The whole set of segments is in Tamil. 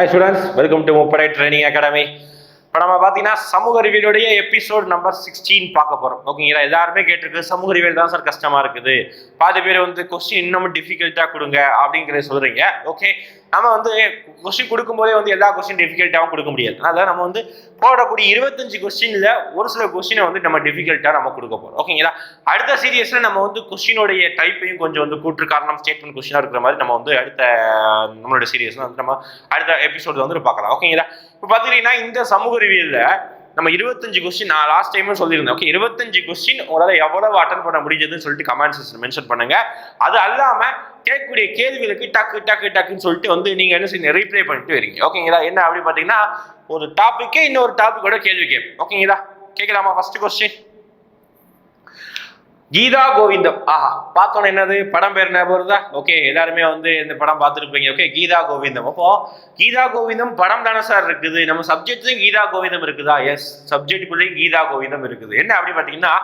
Hi students, welcome to Muppadai Training Academy. இப்போ நம்ம பார்த்தீங்கன்னா சமூக அறிவியலுடைய எபிசோட் நம்பர் 16 பார்க்க போகிறோம். ஓகேங்களா, எல்லாருமே கேட்டிருக்கு சமூக அறிவியல் தான் சார் கஷ்டமா இருக்குது, பாதி பேர் வந்து கொஸ்டின் இன்னும் டிஃபிகல்ட்டாக கொடுங்க அப்படிங்கிறத சொல்றீங்க. ஓகே, நம்ம வந்து கொஸ்டின் கொடுக்கும்போதே வந்து எல்லா கொஸ்டின் டிஃபிகல்ட்டாகவும் கொடுக்க முடியாது. அதாவது நம்ம வந்து போடக்கூடிய 25 கொஸ்டின்ல ஒரு சில கொஸ்டினை வந்து நம்ம டிஃபிகல்ட்டாக நம்ம கொடுக்க போகிறோம். ஓகேங்களா, அடுத்த சீரியஸில் நம்ம வந்து கொஸ்டினுடைய டைப்பையும் கொஞ்சம் வந்து கூற்று காரணம் ஸ்டேட்மெண்ட் கொஸ்டினாக இருக்கிற மாதிரி நம்ம வந்து அடுத்த நம்மளோட சீரியஸ்ல வந்து நம்ம அடுத்த எபிசோட் வந்து பார்க்கலாம். ஓகேங்களா, இப்போ பார்த்தீங்கன்னா இந்த சமூக அறிவியல்ல நம்ம 25 கொஸ்டின் நான் லாஸ்ட் டைமும் சொல்லியிருந்தேன். ஓகே, 25 கொஸ்டின் உங்களால் எவ்வளவு அட்டன் பண்ண முடிஞ்சதுன்னு சொல்லிட்டு கமெண்ட் செக்ஷன் மென்ஷன் பண்ணுங்க. அது அல்லாம கேட்கக்கூடிய கேள்விகளுக்கு டக்குன்னு சொல்லிட்டு வந்து நீங்க என்ன செய்ய ரீப்ளை பண்ணிட்டு வரீங்க. ஓகேங்களா, என்ன அப்படி பார்த்தீங்கன்னா ஒரு டாபிக்கே இன்னொரு டாபிக்கோட கேள்வி கேட்போம். ஓகேங்களா, கேட்கலாமா? First question, Geetha Govindam. பார்த்தோன்னு என்னது படம் பேர் ஞாபகம் வருதா? ஓகே, எல்லாருமே வந்து இந்த படம் பார்த்துருப்பீங்க. ஓகே, கீதா கோவிந்தம். அப்போ கீதா கோவிந்தம் படம் தானே சார் இருக்குது, நம்ம சப்ஜெக்ட்லையும் கீதா கோவிந்தம் இருக்குதா? எஸ், சப்ஜெக்டுக்குள்ளேயும் கீதா கோவிந்தம் இருக்குது. என்ன அப்படி பார்த்தீங்கன்னா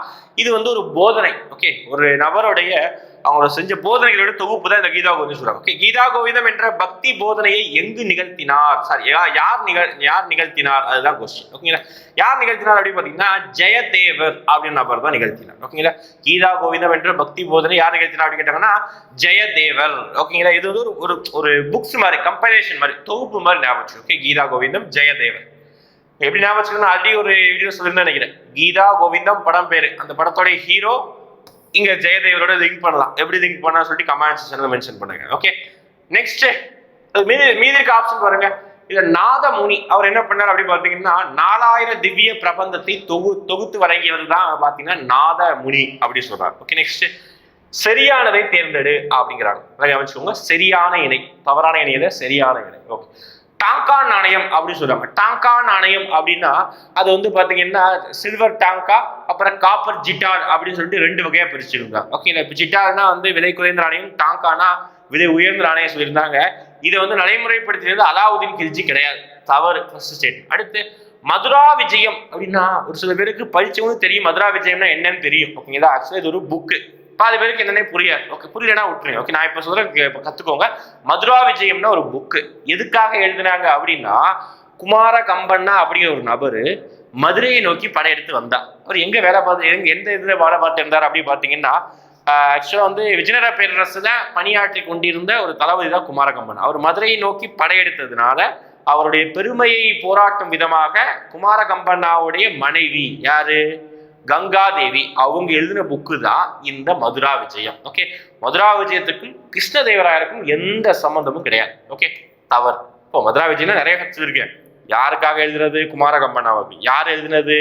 இது வந்து ஒரு போதனை. ஓகே, ஒரு நபருடைய அவங்களோட செஞ்ச போதனைகளோட தொகுப்பு தான் இந்த கீதா கோவிந்தம் சொல்றாங்க. ஓகே, கீதா கோவிந்தம் என்ற பக்தி போதனையை எங்கு நிகழ்த்தினார்? சார் யார் நிகழ்த்தினார்? அதுதான் கொஸ்டின். ஓகேங்களா, யார் நிகழ்த்தினார் அப்படின்னு பார்த்தீங்கன்னா ஜெயதேவர் அப்படின்னு நபர் தான் நிகழ்த்தினார். ஓகேங்களா, கீதா கோவிந்தம் என்ற பக்தி போதனை யார் நிகழ்த்தினார் அப்படின்னு கேட்டாங்கன்னா ஜெயதேவர். ஓகேங்களா, இது வந்து ஒரு ஒரு புக்ஸ் மாதிரி கம்பைலேஷன் மாதிரி தொகுப்பு மாதிரி ஞாபகம். ஓகே, கீதா கோவிந்தம் ஜெயதேவர் எப்படி ஞாபகம் ஆல்ரெடி ஒரு வீடியோ சொல்லியிருந்தேன் நினைக்கிறேன். கீதா கோவிந்தம் படம் பேரு, அந்த படத்தோட ஹீரோ இங்க ஜெயதேவரோட லிங்க் பண்ணலாம். எப்படி லிங்க் பண்ணா சொல்லிட்டு கமெண்ட் செக்ஷன்ல மென்ஷன் பண்ணுங்க. ஓகே, நெக்ஸ்ட் மீதி இருக்க ஆப்ஷன் பாருங்க. இதுல நாதமுனி அவர் என்ன பண்ணார் அப்படி பாத்தீங்கன்னா 4000 திவ்ய பிரபந்தத்தை தொகுத்து வழங்கியவர் தான் பாத்தீங்கன்னா நாதமுனி அப்படி சொல்றாரு. ஓகே, நெக்ஸ்ட் சரியானதை தேர்ந்தெடு அப்படிங்கிறாங்க. கவனிச்சுக்கோங்க, சரியான இணை, தவறான இணையில சரியான இணை. ஓகே, டாங்கா நாணயம் அப்படின்னு சொல்றாங்க. டாங்கா நாணயம் அப்படின்னா அது வந்து பாத்தீங்கன்னா சில்வர் டாங்கா அப்புறம் காப்பர் ஜிட்டார் அப்படின்னு சொல்லிட்டு ரெண்டு வகையா பிரிச்சிருந்தாங்க. ஓகேங்களா, இப்போ ஜிட்டார்னா வந்து விலை குறைந்த நாணயம், டாங்கானா விலை உயர்ந்த நாணயம் சொல்லியிருந்தாங்க. இதை வந்து நடைமுறைப்படுத்தினது அலாவுதீன் கில்ஜி கிடையாது, தவறு ஃபர்ஸ்ட் ஸ்டேட். அடுத்து மதுரா விஜயம் அப்படின்னா ஒரு சில பேருக்கு படிச்சவங்க தெரியும் மதுரா விஜயம்னா என்னன்னு தெரியும். ஓகேங்களா, ஆக்சுவலி இது ஒரு புக்கு, பாதி பேருக்கு என்னன்னே புரியாது. ஓகே, புரியலன்னா விட்டுருங்க. ஓகே, நான் இப்ப சொல்றேன், கத்துக்கோங்க. மதுரா விஜயம்னா ஒரு புக்கு, எதுக்காக எழுதினாங்க அப்படின்னா குமார கம்பண்ணா அப்படிங்கிற ஒரு நபரு மதுரையை நோக்கி படையெடுத்து வந்தா. அவர் எங்க வேலை பார்த்து எந்த இதுல வேலை பார்த்து இருந்தார் அப்படின்னு பாத்தீங்கன்னா ஆக்சுவலா வந்து விஜயநகர பேரரசுல பணியாற்றி கொண்டிருந்த ஒரு தளபதி தான் குமாரகம்பன். அவர் மதுரையை நோக்கி படையெடுத்ததுனால அவருடைய பெருமையை போராட்டும் விதமாக குமாரகம்பண்ணாவுடைய மனைவி யாரு, கங்காதேவி, அவங்க எழுதின புக்கு தான் இந்த மதுரா விஜயம். ஓகே, மதுரா விஜயத்துக்கும் கிருஷ்ணதேவராயருக்கும் எந்த சம்பந்தமும் கிடையாது. ஓகே, தவறு. இப்போ மதுரா விஜயம் நிறைய சொல்லியிருக்கேன். யாருக்காக எழுதுனது? குமாரகம்பண்ணாவுக்கு. யார் எழுதினது?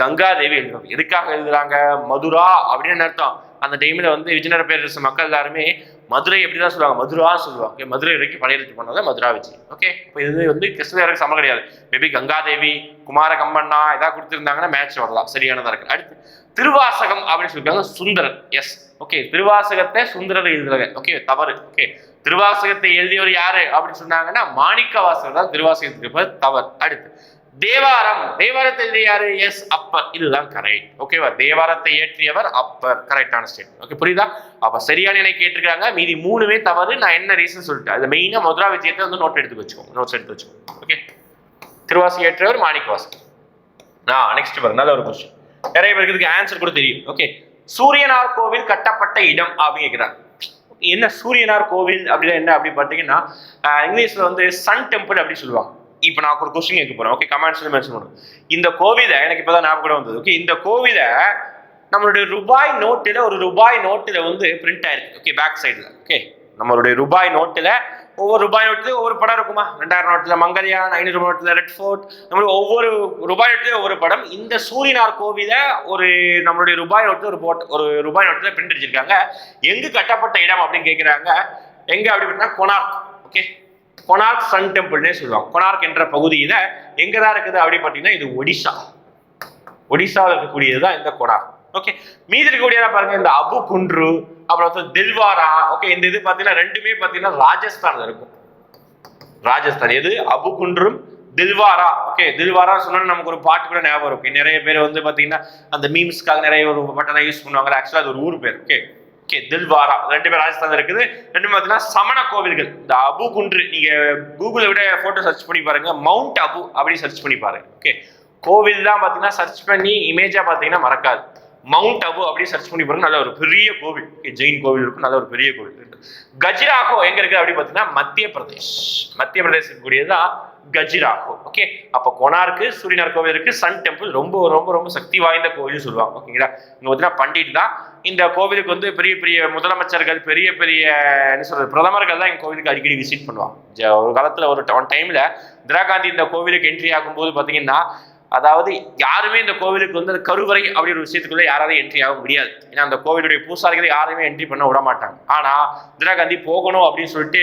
கங்காதேவி எழுதுனது. எதுக்காக எழுதுறாங்க? மதுரா அப்படின்னு அர்த்தம். அந்த டைம்ல வந்து விஜயநகர பேரரசு மக்கள் எல்லாருமே மதுரை எப்படிதான் சொல்லுவாங்க? மதுரா சொல்லுவாங்க. மதுரை வரைக்கும் படையெடுத்து பண்ணாத மதுரா விஜயம். ஓகே, இப்போ இது வந்து கிருஷ்ணதேவருக்கு சமம் கிடையாது. மேபி கங்காதேவி குமாரகம்பண்ணா ஏதாவது கொடுத்துருந்தாங்கன்னா மேட்ச் வரலாம், சரியானதா இருக்கு. அடுத்து திருவாசகம் அப்படின்னு சொல்லியிருக்காங்க சுந்தரர். எஸ், ஓகே, திருவாசகத்தை சுந்தரர் எழுதுறாங்க. ஓகே, தவறு. ஓகே, திருவாசகத்தை எழுதியவர் யாரு அப்படின்னு சொன்னாங்கன்னா மாணிக்க வாசகர் தான் திருவாசகத்துக்கு தவறு. அடுத்து தேவாரத்தை எழுதிய யாரு? எஸ், அப்பர். இதுதான் கரெக்ட். ஓகேவா, தேவாரத்தை ஏற்றியவர் அப்பர். கரெக்டான ஸ்டேட்மெண்ட். ஓகே, புரியுதா? அப்ப சரியான இணை கேட்டிருக்காங்க, மீதி மூணுமே தவறு. நான் என்ன ரீசன் சொல்லிட்டேன், அது மெயினா மதுரா விஜயத்தை வந்து நோட்ஸ் எடுத்து வச்சுக்கோங்க. ஓகே, திருவாசகம் ஏற்றியவர் மாணிக்க வாசகர். நெக்ஸ்ட் பாருங்க, நல்ல ஒரு கொஸ்டின், நிறைய பேருக்கு இதுக்கு ஆன்சர் கூட தெரியும். ஓகே, சூரியனார் கோவில் கட்டப்பட்ட இடம் அப்படின்னு கேட்கிறாங்க. என்ன சூரியனார் கோவில் அப்படின்னா என்ன அப்படி பார்த்தீங்கன்னா இங்கிலீஷ்ல வந்து சன் டெம்பிள் அப்படின்னு சொல்லுவாங்க. இப்போ நான் ஒரு கொஸ்டின் கேட்க போறேன். ஓகே, கமெண்ட்ஸ்ல மென்ஷன் பண்ணுங்க. இந்த கோவிலை எனக்கு இப்பதான் ஞாபகம் வந்தது. ஓகே, இந்த கோவிலை நம்மளுடைய ரூபாய் நோட்டுல வந்து பிரிண்ட் ஆயிருக்கு. ஓகே, பேக் சைடுல. ஓகே, நம்மளுடைய ரூபாய் நோட்டுல ஒவ்வொரு ரூபாய் நோட்டுல ஒவ்வொரு படம் இருக்குமா? 2000 நோட்டுல மங்கல்யான், 500 நோட்டுல ரெட் ஃபோர்ட், நம்மளுடைய ஒவ்வொரு ரூபாய் நோட்டுல ஒவ்வொரு படம். இந்த சூரியனார் கோவில ஒரு நம்மளுடைய ரூபாய் நோட்டுல ஒரு ரூபாய் நோட்டுல பிரிண்ட் அடிச்சிருக்காங்க. எங்கு கட்டப்பட்ட இடம் அப்படின்னு கேட்கிறாங்க. எங்க அப்படின்னா கொனார்க். ஓகே, கொனார்க் சன் டெம்பிள்னே சொல்லுவாங்க. கொனார்க் என்ற பகுதியில எங்கதான் இருக்குது அப்படின்னு பாத்தீங்கன்னா இது ஒடிசாவில் இருக்கக்கூடியதுதான் இந்த கொனார்க். ஓகே, மீதி இருக்கக்கூடிய பாருங்க இந்த அபு குன்று, அப்புறம் தில்வாரா. ஓகே, இந்த இது பாத்தீங்கன்னா ரெண்டுமே பாத்தீங்கன்னா ராஜஸ்தான்ல இருக்கும். ராஜஸ்தான் எது? அபு குன்றும் தில்வாரா. ஓகே, தில்வாரா சொன்னா நமக்கு ஒரு பாட்டு கூட ஞாபகம் இருக்கும். நிறைய பேர் வந்து பாத்தீங்கன்னா அந்த மீம்ஸ்க்காக நிறைய ஒரு பட்டனை யூஸ் பண்ணுவாங்க. ஆக்சுவலா அது ஒரு ஊர் பேர். ஓகே, ஓகே, தில்வாரா, ரெண்டு பேர் ராஜஸ்தான் இருக்குது. ரெண்டு பார்த்தீங்கன்னா சமண கோவில்கள். இந்த அபு குன்று, நீங்க கூகுளை விட போட்டோ சர்ச் பண்ணி பாருங்க, மவுண்ட் அபு அப்படி சர்ச் பண்ணி பாருங்க. ஓகே, கோவில் தான் பார்த்தீங்கன்னா சர்ச் பண்ணி இமேஜா பார்த்தீங்கன்னா மறக்காது. மவுண்ட் அபு அப்படி சர்ச் பண்ணி பாருங்க, நல்ல ஒரு பெரிய கோவில், ஜெயின் கோவில் இருக்கும், நல்ல ஒரு பெரிய கோவில் இருக்கு. கஜிராஹோ எங்க இருக்கு அப்படி பார்த்தீங்கன்னா மத்திய பிரதேஷ். மத்திய பிரதேசத்துக்கு கூடியதான் கஜிராஹோ. ஓகே, அப்போ கொனார்க்கு சூரியனார் கோவில் இருக்கு. சன் டெம்பிள் ரொம்ப ரொம்ப ரொம்ப சக்தி வாய்ந்த கோவில் சொல்லுவாங்க. ஓகேங்களா, இங்க பார்த்தீங்கன்னா பண்டிட் தான் இந்த கோவிலுக்கு வந்து பெரிய பெரிய முதலமைச்சர்கள், பெரிய பெரிய என்ன சொல்றது பிரதமர்கள் தான் இந்த கோவிலுக்கு அடிக்கடி விசிட் பண்ணுவாங்க. ஒரு காலத்துல ஒரு டைம்ல இந்திரா காந்தி இந்த கோவிலுக்கு என்ட்ரி ஆகும்போது பாத்தீங்கன்னா, அதாவது யாருமே இந்த கோவிலுக்கு வந்து கருவறை அப்படி ஒரு விஷயத்துக்குள்ள யாராவது என்ட்ரி ஆக முடியாது. ஏன்னா அந்த கோவிலுடைய பூசாரிகளை யாருமே என்ட்ரி பண்ண விட மாட்டாங்க. ஆனா இந்திரா காந்தி போகணும் அப்படின்னு சொல்லிட்டு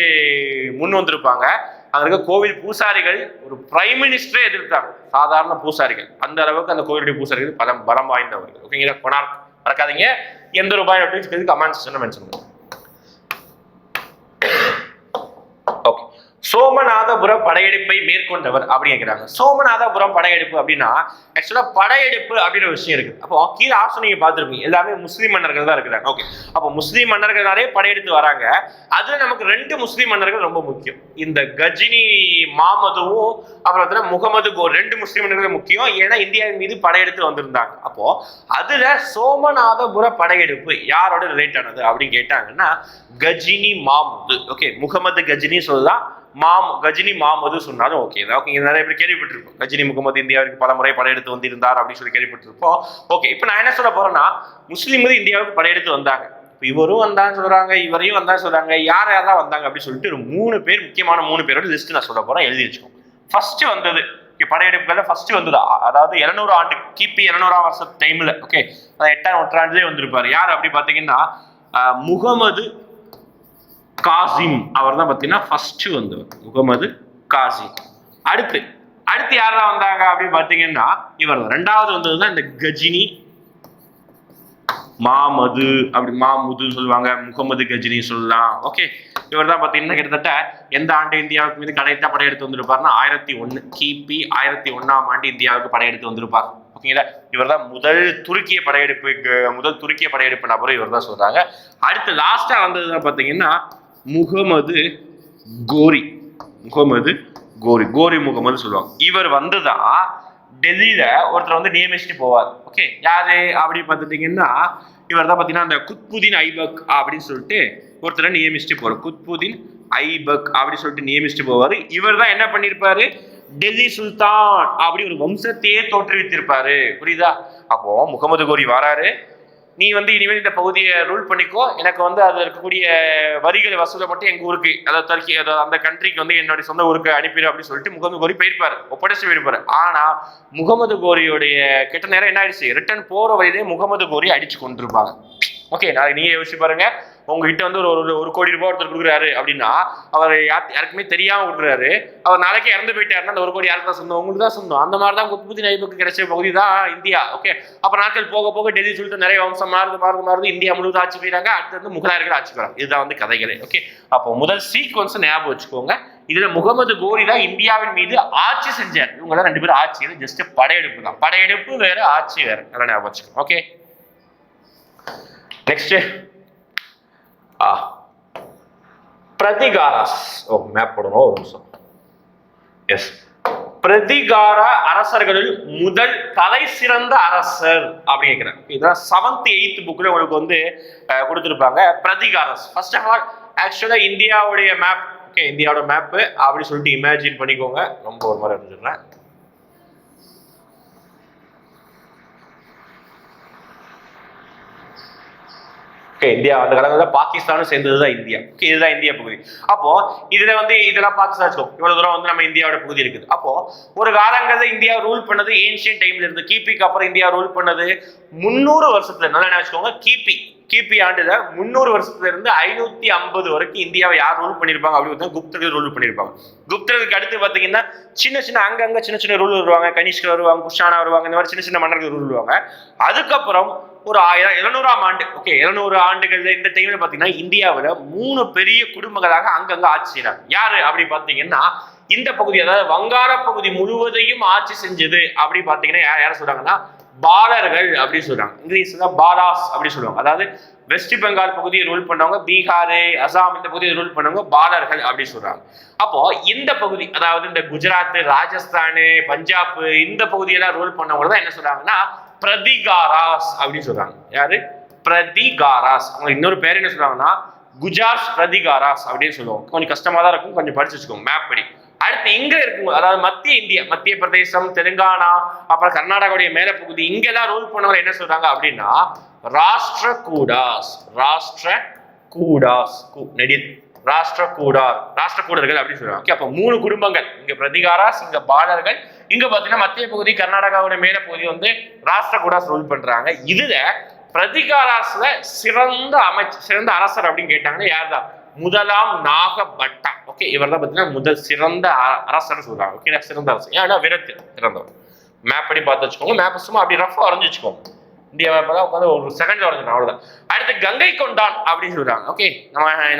முன் வந்திருப்பாங்க. அங்க இருக்க கோவில் பூசாரிகள் ஒரு பிரைம் மினிஸ்டரே எதிர்த்தாங்க, சாதாரண பூசாரிகள். அந்த அளவுக்கு அந்த கோவிலுடைய பூசாரிகள் பலம் வாய்ந்தவர்கள். ஓகேங்களா, கொனார்க் மறக்காதீங்க. எந்த ரூபாய் அப்படின்னு கமெண்ட் செக்ஷன்ல மென்ஷன் பண்ணுங்க. ஓகே, சோமநாதபுர படையெடுப்பை மேற்கொண்டவர் அப்படி கேட்கிறாங்க. சோமநாதபுரம் படையெடுப்பு அப்படின்னா ஆக்சுவலா படையெடுப்பு அப்படின்ற விஷயம் இருக்கு. அப்போ கீழே ஆப்ஷன் நீங்க பார்த்துருப்பீங்க, எல்லாமே முஸ்லீம் மன்னர்கள் தான் இருக்கிறாங்க. ஓகே, அப்போ முஸ்லீம் மன்னர்களாலே படையெடுத்து வராங்க. அதுல நமக்கு ரெண்டு முஸ்லீம் மன்னர்கள் ரொம்ப முக்கியம். இந்த கஜினி மாமதுவும் அப்புறம் முகமது கோரி, ரெண்டு முஸ்லீம் மன்னர்கள் முக்கியம். ஏன்னா இந்தியாவின் மீது படையெடுத்து வந்திருந்தாங்க. அப்போ அதுல சோமநாதபுர படையெடுப்பு யாரோட ரிலேட் ஆனது அப்படின்னு கேட்டாங்கன்னா கஜினி மாமுது. ஓகே, முகமது கஜினி சொல்லலாம், கஜினி மாமது சொன்னாலும் ஓகே தான். ஓகே, நிறைய பேர் கேள்விப்பட்டிருப்போம், கஜினி முகமது இந்தியாவுக்கு பல முறை படையெடுத்து வந்திருந்தார் அப்படின்னு சொல்லி கேள்விப்பட்டிருப்போம். ஓகே, இப்போ நான் என்ன சொல்ல போறேன்னா, முஸ்லீம்கள் இந்தியாவுக்கு படையெடுத்து வந்தாங்க. இவரும் வந்தான்னு சொல்றாங்க, இவரையும் வந்தான்னு சொல்றாங்க. யார் யாரெல்லாம் வந்தாங்க அப்படின்னு சொல்லிட்டு ஒரு 3 பேர், முக்கியமான 3 பேரோட லிஸ்ட் நான் சொல்ல போறேன், எழுதி வச்சுக்கோங்க. ஃபர்ஸ்ட் வந்தது படையெடுப்புல ஃபர்ஸ்ட் வந்தது, அதாவது 700 ஆண்டு கிபி 700ஆம் வருஷ டைம்ல. ஓகே, 8ஆம் நூற்றாண்டுலேயே வந்திருப்பாரு. யார் அப்படி பாத்தீங்கன்னா முகமது காசிம். அவர் தான் பார்த்தீங்கன்னா ஃபர்ஸ்ட் வந்தவர், முகமது காசிம். அடுத்து யாரெல்லாம் வந்தாங்க அப்படின்னு பார்த்தீங்கன்னா இவர் தான். ரெண்டாவது வந்தது தான் இந்த கஜினி மாமது, அப்படி மாமுது சொல்லுவாங்க, முகமது கஜினி சொல்லலாம். ஓகே, இவர் தான் பார்த்தீங்கன்னா கிட்டத்தட்ட எந்த ஆண்டு இந்தியாவுக்கு மீது கடைசியா படையெடுத்து வந்திருப்பாருன்னா 1001 கிபி 1001ஆம் ஆண்டு இந்தியாவுக்கு படையெடுத்து வந்திருப்பார். ஓகேங்களா, இவர் தான் முதல் துருக்கிய படையெடுப்பு நபரும் இவர் தான் சொல்றாங்க. அடுத்து லாஸ்டா வந்ததுதான் பார்த்தீங்கன்னா முகமது கோரி முகமது சொல்லுவாங்க. இவர் வந்துதான் டெல்லியில ஒருத்தர் வந்து நியமிச்சுட்டு போவார். ஓகே, யாரு அப்படி பார்த்துட்டீங்கன்னா இவர் தான் பார்த்தீங்கன்னா அந்த குத்புதீன் ஐபக் அப்படின்னு சொல்லிட்டு ஒருத்தரை நியமிச்சுட்டு போவார். குத்புதீன் ஐபக் அப்படின்னு சொல்லிட்டு நியமிச்சுட்டு போவார். இவர் தான் என்ன பண்ணியிருப்பாரு, டெல்லி சுல்தான் அப்படி ஒரு வம்சத்தையே தோற்றுவித்திருப்பாரு. புரியுதா? அப்போ முகமது கோரி வராரு, நீ வந்து இனிமேல் இந்த பகுதியை ரூல் பண்ணிக்கோ, எனக்கு வந்து அதில் இருக்கக்கூடிய வரிகளை வசூலை மட்டும் எங்கள் ஊருக்கு, அதாவது டர்க்கி, அதாவது அந்த கண்ட்ரிக்கு வந்து என்னுடைய சொந்த ஊருக்கு அனுப்பிடு அப்படின்னு சொல்லிட்டு முகமது கோரி போயிருப்பாரு, ஒப்படைச்சு போயிருப்பாரு. ஆனால் முகமது கோரியோடைய கிட்ட நேரம் என்ன ஆயிடுச்சு, ரிட்டர்ன் போகிற வழியிலே முகமது கோரி அடிச்சு கொண்டிருப்பாங்க. ஓகே, நாளைக்கு நீங்க யோசிச்சு பாருங்க, உங்ககிட்ட வந்து ஒரு கோடி ரூபாய் ஒருத்தர் கொடுக்குறாரு அப்படின்னா அவர் யாருக்குமே தெரியாம கொடுக்குறாரு, அவர் நாளைக்கே இறந்து போயிட்டாருன்னா அந்த 1 கோடி யாருக்கு தான் சொந்தம், உங்களுக்கு தான் சொந்தம். அந்த மாதிரி தான் குத்புதீன் ஐபக்கு கிடைச்ச பகுதி தான் இந்தியா. ஓகே, அப்ப நாட்கள் போக போக டெல்லி சொல்லிட்டு நிறைய வம்சம் மாறுது இந்தியா முழுவதும் ஆட்சி போயிறாங்க. அடுத்து வந்து முகலாயர்கள் ஆட்சி போறாங்க. இதுதான் வந்து கதைகளே. ஓகே, அப்போ முதல் சீக்வன்ஸ் ஞாபகம் வச்சுக்கோங்க. இதுல முகமது கோரி தான் இந்தியாவின் மீது ஆட்சி செஞ்சார். இவங்க தான் 2 பேரும் ஆட்சி, ஜஸ்ட் படையெடுப்பு தான். படையெடுப்பு வேற, ஆட்சி வேற. நல்லா ஞாபகம் வச்சுக்கோங்க. Okay, next பிரதிகாரஸ். மேப் போடணும் ஒரு நிமிஷம். எஸ், பிரதிகார அரசர்களில் முதல் தலை சிறந்த அரசர் அப்படி கேட்கிறேன். இதுதான் 7th 8th புக்ல உங்களுக்கு வந்து கொடுத்துருப்பாங்க. பிரதிகாரஸ் ஃபர்ஸ்ட் ஆஃப் ஆல் ஆக்சுவலா இந்தியாவுடைய மேப். ஓகே, இந்தியாவோட மேப் அப்படி சொல்லிட்டு இமேஜின் பண்ணிக்கோங்க. ரொம்ப ஒரு மாதிரி இருந்துச்சுறேன். இந்தியா அந்த காலங்களில் பாகிஸ்தானும் சேர்ந்ததுதான் இந்தியா. இதுதான் இந்தியா பகுதி. அப்போ இதுல வந்து இதெல்லாம் பாகிஸ்தான் இவ்வளவு தூரம் வந்து நம்ம இந்தியாவோட பகுதி இருக்குது. அப்போ ஒரு காலங்களில் இந்தியா ரூல் பண்ணது ஏன்ஷியன் டைம்ல இருந்து. கிபிக்கு அப்புறம் இந்தியா ரூல் பண்ணது 300 வருஷத்துல. நல்லா நினைச்சுக்கோங்க, கிபி ஆண்டுல 300 வருஷத்துல இருந்து 550 வரைக்கும் இந்தியாவை யார் ரூல் பண்ணிருப்பாங்க அப்படின்னு குப்தர்கள் ரூல் பண்ணிருப்பாங்க. குப்தர்களுக்கு அடுத்து பாத்தீங்கன்னா சின்ன அங்கங்க சின்ன ரூல் வருவாங்க. கனிஷ்கர் வருவாங்க, குஷானா வருவாங்க, இந்த மாதிரி சின்ன மன்னர்கள் ரூல் வருவாங்க. அதுக்கப்புறம் ஒரு 700ஆம் ஆண்டு, ஓகே 700 ஆண்டுகள் இந்த டைம்ல பாத்தீங்கன்னா இந்தியாவில 3 பெரிய குடும்பங்களாக அங்கங்க ஆட்சி செய்யறாங்க. யாரு அப்படி பாத்தீங்கன்னா இந்த பகுதி, அதாவது வங்காள பகுதி முழுவதையும் ஆட்சி செஞ்சது அப்படி பாத்தீங்கன்னா யார சொல்றாங்கன்னா பாலர்கள் அப்படின்னு சொல்றாங்க. இங்கிலீஷ்ல பாலாஸ் அப்படின்னு சொல்லுவாங்க. அதாவது வெஸ்ட் பெங்கால் பகுதியை ரூல் பண்ணவங்க, பீகார், அசாம் இந்த பகுதியை ரூல் பண்ணவங்க பாலர்கள் அப்படின்னு சொல்றாங்க. அப்போ இந்த பகுதி, அதாவது இந்த குஜராத், ராஜஸ்தான், பஞ்சாப் இந்த பகுதியெல்லாம் ரூல் பண்ணவங்க தான் என்ன சொல்றாங்கன்னா பிரதிகாராஸ் அப்படின்னு சொல்றாங்க. யாரு? பிரதிகாராஸ். அவங்க இன்னொரு பேர் என்ன சொல்றாங்கன்னா குஜார்ஸ் பிரதிகாராஸ் அப்படின்னு சொல்லுவோம். கொஞ்சம் கஷ்டமா தான் இருக்கும், கொஞ்சம் படிச்சு வச்சுக்கோங்க மேப் படி. அடுத்து இங்க இருக்கும், அதாவது மத்திய இந்தியா, மத்திய பிரதேசம், தெலுங்கானா, அப்புறம் கர்நாடகாவுடைய மேல பகுதி, இங்கெல்லாம் ரூல் பண்ணவங்க என்ன சொல்றாங்க அப்படின்னா ராஷ்டிர கூடாஸ். ராஷ்டிர கூடாஸ் ராஷ்டிர கூடார், ராஷ்டிர கூடர்கள் அப்படின்னு சொல்றாங்க. ஓகே, அப்ப 3 குடும்பங்கள், இங்க பிரதிகாராஸ், இங்க பாலர்கள், இங்க பாத்தீங்கன்னா மத்திய பகுதி கர்நாடகாவுடைய மேல பகுதி வந்து ராஷ்டிர கூடாஸ் ரூல் பண்றாங்க. இதுல பிரதிகாராஸ்ல சிறந்த அரசர் அப்படின்னு கேட்டாங்கன்னா யார் தான்? முதலாம் நாகபட்டா. ஓகே, இவர் தான் பார்த்தீங்கன்னா சிறந்த அரசர் சொல்றாங்க. ஓகே, சிறந்த அரசர். ஏன்னா விரத்து சிறந்தவர். மேப் படி பார்த்து வச்சுக்கோங்க. மேப் சும்மா அப்படி ரஃபா வரைஞ்சு வச்சுக்கோங்க. இந்தியா மேப் தான் உட்காந்து ஒரு செகண்ட் வரைஞ்சிடும், அவ்வளவுதான். அடுத்து கங்கை கொண்டான் அப்படின்னு சொல்றாங்க. ஓகே,